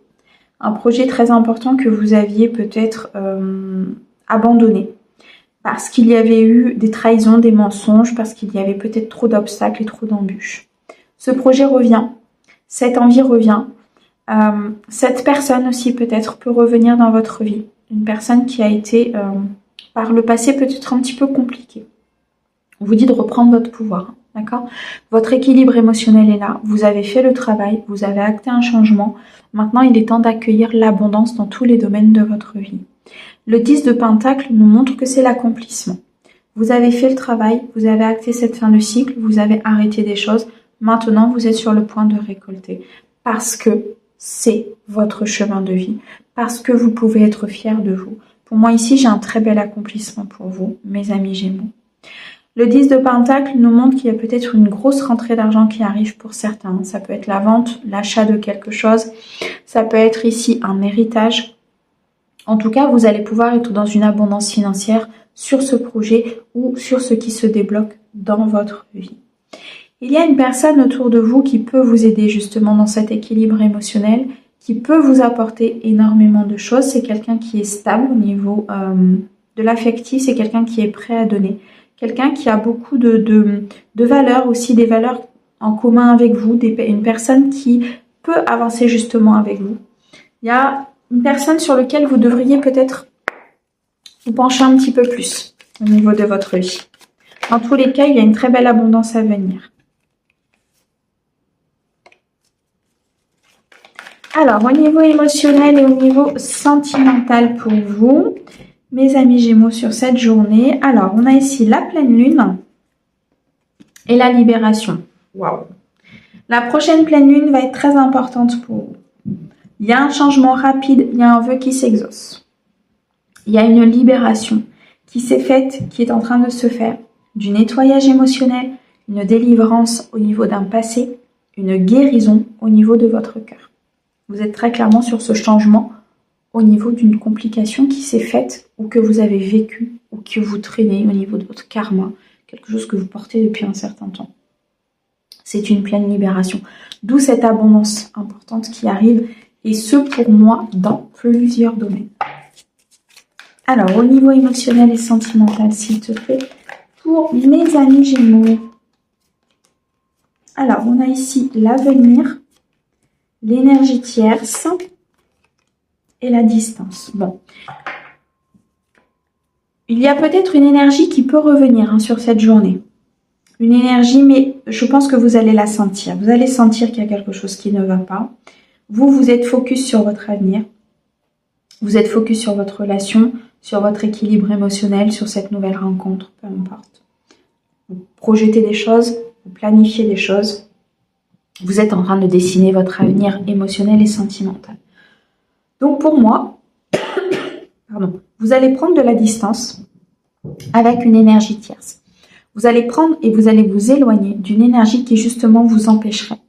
[SPEAKER 1] Un projet très important que vous aviez peut-être abandonné. Parce qu'il y avait eu des trahisons, des mensonges, parce qu'il y avait peut-être trop d'obstacles et trop d'embûches. Ce projet revient. Cette envie revient. Cette personne aussi peut-être peut revenir dans votre vie. Une personne qui a été par le passé peut-être un petit peu compliquée. On vous dit de reprendre votre pouvoir, d'accord? Votre équilibre émotionnel est là, vous avez fait le travail, vous avez acté un changement. Maintenant, il est temps d'accueillir l'abondance dans tous les domaines de votre vie. Le 10 de Pentacle nous montre que c'est l'accomplissement. Vous avez fait le travail, vous avez acté cette fin de cycle, vous avez arrêté des choses. Maintenant, vous êtes sur le point de récolter. Parce que c'est votre chemin de vie. Parce que vous pouvez être fiers de vous. Pour moi, ici, j'ai un très bel accomplissement pour vous, mes amis Gémeaux. Le 10 de Pentacle nous montre qu'il y a peut-être une grosse rentrée d'argent qui arrive pour certains. Ça peut être la vente, l'achat de quelque chose. Ça peut être ici un héritage. En tout cas, vous allez pouvoir être dans une abondance financière sur ce projet ou sur ce qui se débloque dans votre vie. Il y a une personne autour de vous qui peut vous aider justement dans cet équilibre émotionnel, qui peut vous apporter énormément de choses. C'est quelqu'un qui est stable au niveau de l'affectif, c'est quelqu'un qui est prêt à donner. Quelqu'un qui a beaucoup de valeurs, aussi des valeurs en commun avec vous, une personne qui peut avancer justement avec vous. Il y a une personne sur laquelle vous devriez peut-être vous pencher un petit peu plus au niveau de votre vie. Dans tous les cas, il y a une très belle abondance à venir. Alors, au niveau émotionnel et au niveau sentimental pour vous, mes amis Gémeaux, sur cette journée. Alors, on a ici la pleine lune et la libération. Waouh! La prochaine pleine lune va être très importante pour vous. Il y a un changement rapide, il y a un vœu qui s'exauce. Il y a une libération qui s'est faite, qui est en train de se faire, du nettoyage émotionnel, une délivrance au niveau d'un passé, une guérison au niveau de votre cœur. Vous êtes très clairement sur ce changement au niveau d'une complication qui s'est faite ou que vous avez vécu ou que vous traînez au niveau de votre karma, quelque chose que vous portez depuis un certain temps. C'est une pleine libération. D'où cette abondance importante qui arrive, et ce pour moi dans plusieurs domaines. Alors, au niveau émotionnel et sentimental, s'il te plaît, pour mes amis Gémeaux. Alors, on a ici l'avenir, l'énergie tierce et la distance. Bon. Il y a peut-être une énergie qui peut revenir sur cette journée. Une énergie, mais je pense que vous allez la sentir. Vous allez sentir qu'il y a quelque chose qui ne va pas. Vous, vous êtes focus sur votre avenir. Vous êtes focus sur votre relation, sur votre équilibre émotionnel, sur cette nouvelle rencontre, peu importe. Vous projetez des choses, vous planifiez des choses. Vous êtes en train de dessiner votre avenir émotionnel et sentimental. Donc pour moi, pardon, vous allez prendre de la distance avec une énergie tierce. Vous allez prendre et vous allez vous éloigner d'une énergie qui justement vous empêcherait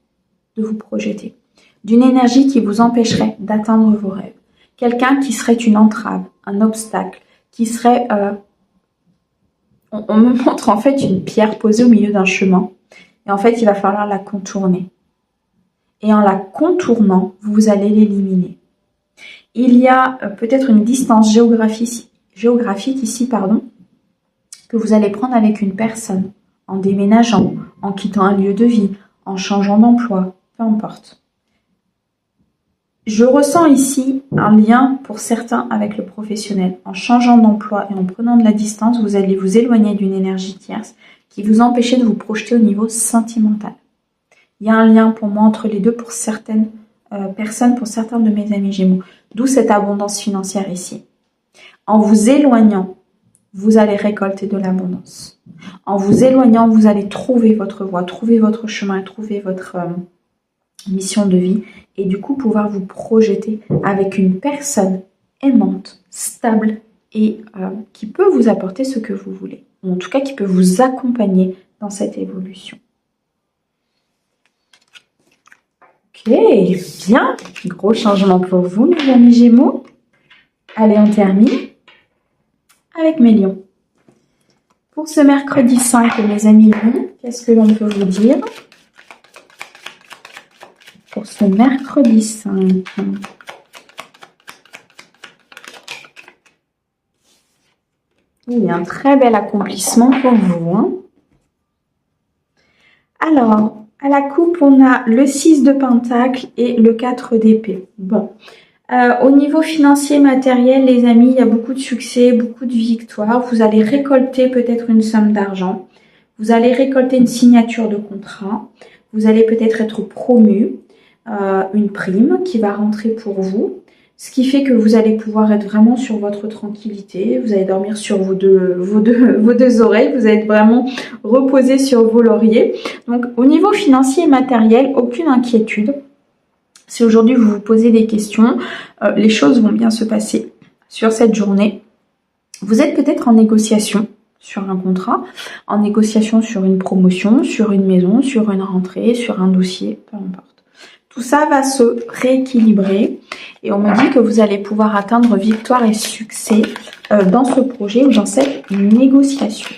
[SPEAKER 1] de vous projeter. D'une énergie qui vous empêcherait d'atteindre vos rêves. Quelqu'un qui serait une entrave, un obstacle, qui serait... on me montre en fait une pierre posée au milieu d'un chemin. Et en fait, il va falloir la contourner. Et en la contournant, vous allez l'éliminer. Il y a peut-être une distance géographique ici, que vous allez prendre avec une personne, en déménageant, en quittant un lieu de vie, en changeant d'emploi, peu importe. Je ressens ici un lien pour certains avec le professionnel. En changeant d'emploi et en prenant de la distance, vous allez vous éloigner d'une énergie tierce qui vous empêchait de vous projeter au niveau sentimental. Il y a un lien pour moi entre les deux pour certaines personnes, pour certains de mes amis Gémeaux. D'où cette abondance financière ici. En vous éloignant, vous allez récolter de l'abondance. En vous éloignant, vous allez trouver votre voie, trouver votre chemin, trouver votre mission de vie et du coup pouvoir vous projeter avec une personne aimante, stable et qui peut vous apporter ce que vous voulez. Ou en tout cas qui peut vous accompagner dans cette évolution. Ok, bien. Gros changement pour vous, mes amis Gémeaux. Allez, on termine avec mes lions. Pour ce mercredi 5, mes amis lions, qu'est-ce que l'on peut vous dire? Pour ce mercredi 5. Il y a un très bel accomplissement pour vous. Hein. Alors, à la coupe, on a le 6 de Pentacle et le 4 d'épée. Bon, au niveau financier, matériel, les amis, il y a beaucoup de succès, beaucoup de victoires. Vous allez récolter peut-être une somme d'argent. Vous allez récolter une signature de contrat. Vous allez peut-être être promu. Une prime qui va rentrer pour vous. Ce qui fait que vous allez pouvoir être vraiment sur votre tranquillité. Vous allez dormir sur vos deux oreilles. Vous allez être vraiment reposé sur vos lauriers. Donc, au niveau financier et matériel, aucune inquiétude. Si aujourd'hui vous vous posez des questions, les choses vont bien se passer sur cette journée. Vous êtes peut-être en négociation sur un contrat, en négociation sur une promotion, sur une maison, sur une rentrée, sur un dossier, peu importe. Tout ça va se rééquilibrer et on me dit que vous allez pouvoir atteindre victoire et succès dans ce projet ou dans cette négociation.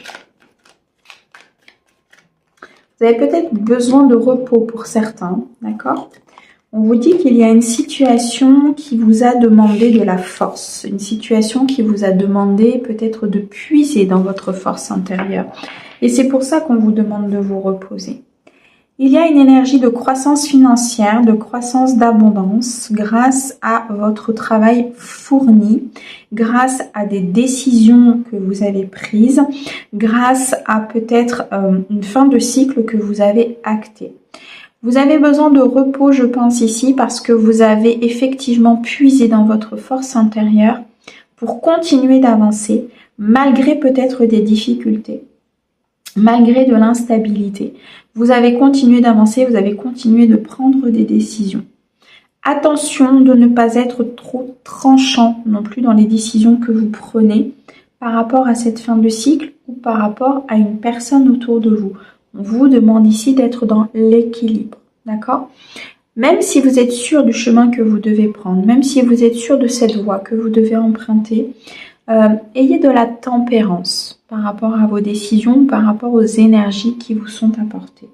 [SPEAKER 1] Vous avez peut-être besoin de repos pour certains, d'accord? On vous dit qu'il y a une situation qui vous a demandé de la force, une situation qui vous a demandé peut-être de puiser dans votre force intérieure. Et c'est pour ça qu'on vous demande de vous reposer. Il y a une énergie de croissance financière, de croissance d'abondance grâce à votre travail fourni, grâce à des décisions que vous avez prises, grâce à peut-être une fin de cycle que vous avez actée. Vous avez besoin de repos, je pense ici, parce que vous avez effectivement puisé dans votre force intérieure pour continuer d'avancer, malgré peut-être des difficultés, malgré de l'instabilité. Vous avez continué d'avancer, vous avez continué de prendre des décisions. Attention de ne pas être trop tranchant non plus dans les décisions que vous prenez par rapport à cette fin de cycle ou par rapport à une personne autour de vous. On vous demande ici d'être dans l'équilibre, d'accord? Même si vous êtes sûr du chemin que vous devez prendre, même si vous êtes sûr de cette voie que vous devez emprunter, ayez de la tempérance par rapport à vos décisions, par rapport aux énergies qui vous sont apportées.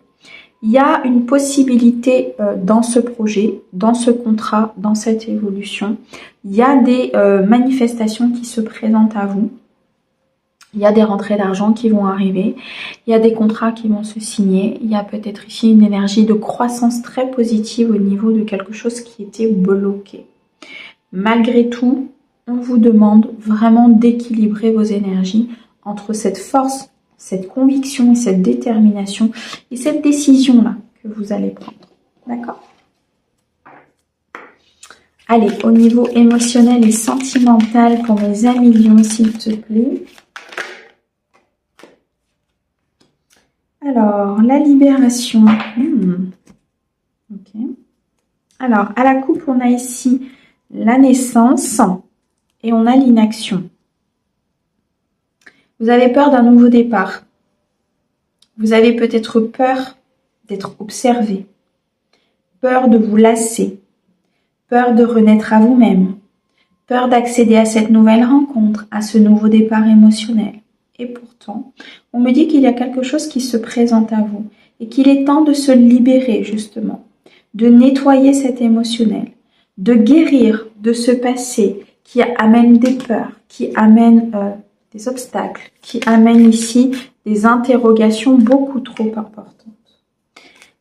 [SPEAKER 1] Il y a une possibilité dans ce projet, dans ce contrat, dans cette évolution. Il y a des manifestations qui se présentent à vous. Il y a des rentrées d'argent qui vont arriver, il y a des contrats qui vont se signer, il y a peut-être ici une énergie de croissance très positive au niveau de quelque chose qui était bloqué. Malgré tout, on vous demande vraiment d'équilibrer vos énergies entre cette force, cette conviction et cette détermination et cette décision-là que vous allez prendre. D'accord ? Allez, au niveau émotionnel et sentimental pour mes amis Lions, s'il te plaît. Alors, la libération. Ok. Alors, à la coupe, on a ici la naissance et on a l'inaction. Vous avez peur d'un nouveau départ. Vous avez peut-être peur d'être observé, peur de vous lasser, peur de renaître à vous-même, peur d'accéder à cette nouvelle rencontre, à ce nouveau départ émotionnel. Et pourtant, on me dit qu'il y a quelque chose qui se présente à vous et qu'il est temps de se libérer justement, de nettoyer cet émotionnel, de guérir de ce passé qui amène des peurs, qui amène des obstacles, qui amène ici des interrogations beaucoup trop importantes.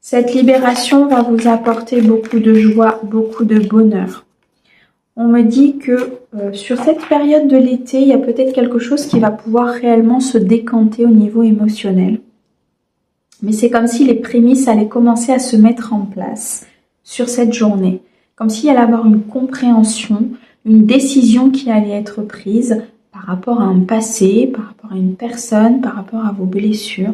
[SPEAKER 1] Cette libération va vous apporter beaucoup de joie, beaucoup de bonheur. On me dit que sur cette période de l'été, il y a peut-être quelque chose qui va pouvoir réellement se décanter au niveau émotionnel. Mais c'est comme si les prémices allaient commencer à se mettre en place sur cette journée. Comme s'il allait y avoir une compréhension, une décision qui allait être prise par rapport à un passé, par rapport à une personne, par rapport à vos blessures,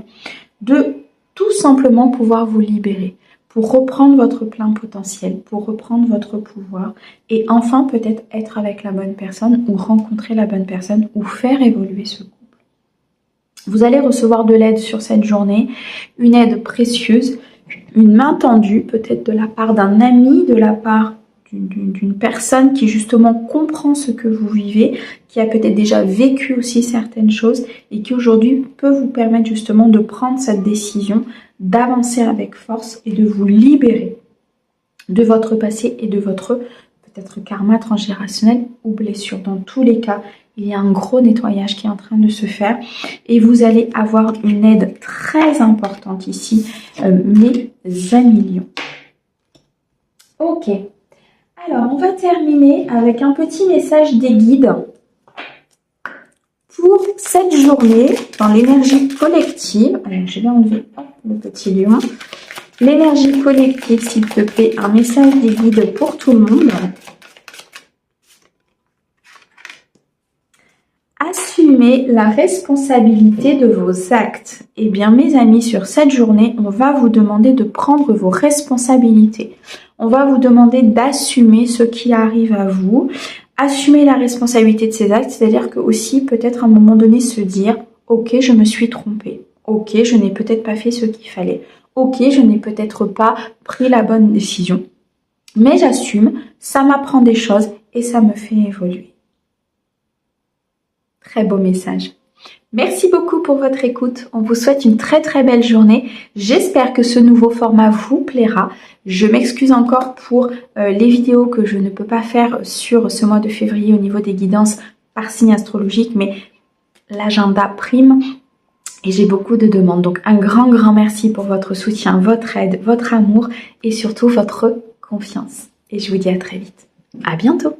[SPEAKER 1] de tout simplement pouvoir vous libérer pour reprendre votre plein potentiel, pour reprendre votre pouvoir et enfin peut-être être avec la bonne personne ou rencontrer la bonne personne ou faire évoluer ce couple. Vous allez recevoir de l'aide sur cette journée, une aide précieuse, une main tendue peut-être de la part d'un ami, de la part d'une personne qui justement comprend ce que vous vivez, qui a peut-être déjà vécu aussi certaines choses et qui aujourd'hui peut vous permettre justement de prendre cette décision, d'avancer avec force et de vous libérer de votre passé et de votre peut-être karma transgénérationnel ou blessure. Dans tous les cas, il y a un gros nettoyage qui est en train de se faire et vous allez avoir une aide très importante ici, mes amis Lions. Ok. Alors, on va terminer avec un petit message des guides pour cette journée dans l'énergie collective. Alors, je vais enlever le petit lion. L'énergie collective, s'il te plaît, un message des guides pour tout le monde. Assumez la responsabilité de vos actes. Eh bien, mes amis, sur cette journée, on va vous demander de prendre vos responsabilités. On va vous demander d'assumer ce qui arrive à vous, assumer la responsabilité de ces actes, c'est-à-dire que aussi peut-être à un moment donné se dire « Ok, je me suis trompée. Ok, je n'ai peut-être pas fait ce qu'il fallait. Ok, je n'ai peut-être pas pris la bonne décision. Mais j'assume, ça m'apprend des choses et ça me fait évoluer. » Très beau message. Merci beaucoup pour votre écoute. On vous souhaite une très très belle journée. J'espère que ce nouveau format vous plaira. Je m'excuse encore pour les vidéos que je ne peux pas faire sur ce mois de février au niveau des guidances par signe astrologique, mais l'agenda prime et j'ai beaucoup de demandes. Donc un grand merci pour votre soutien, votre aide, votre amour et surtout votre confiance. Et je vous dis à très vite. À bientôt.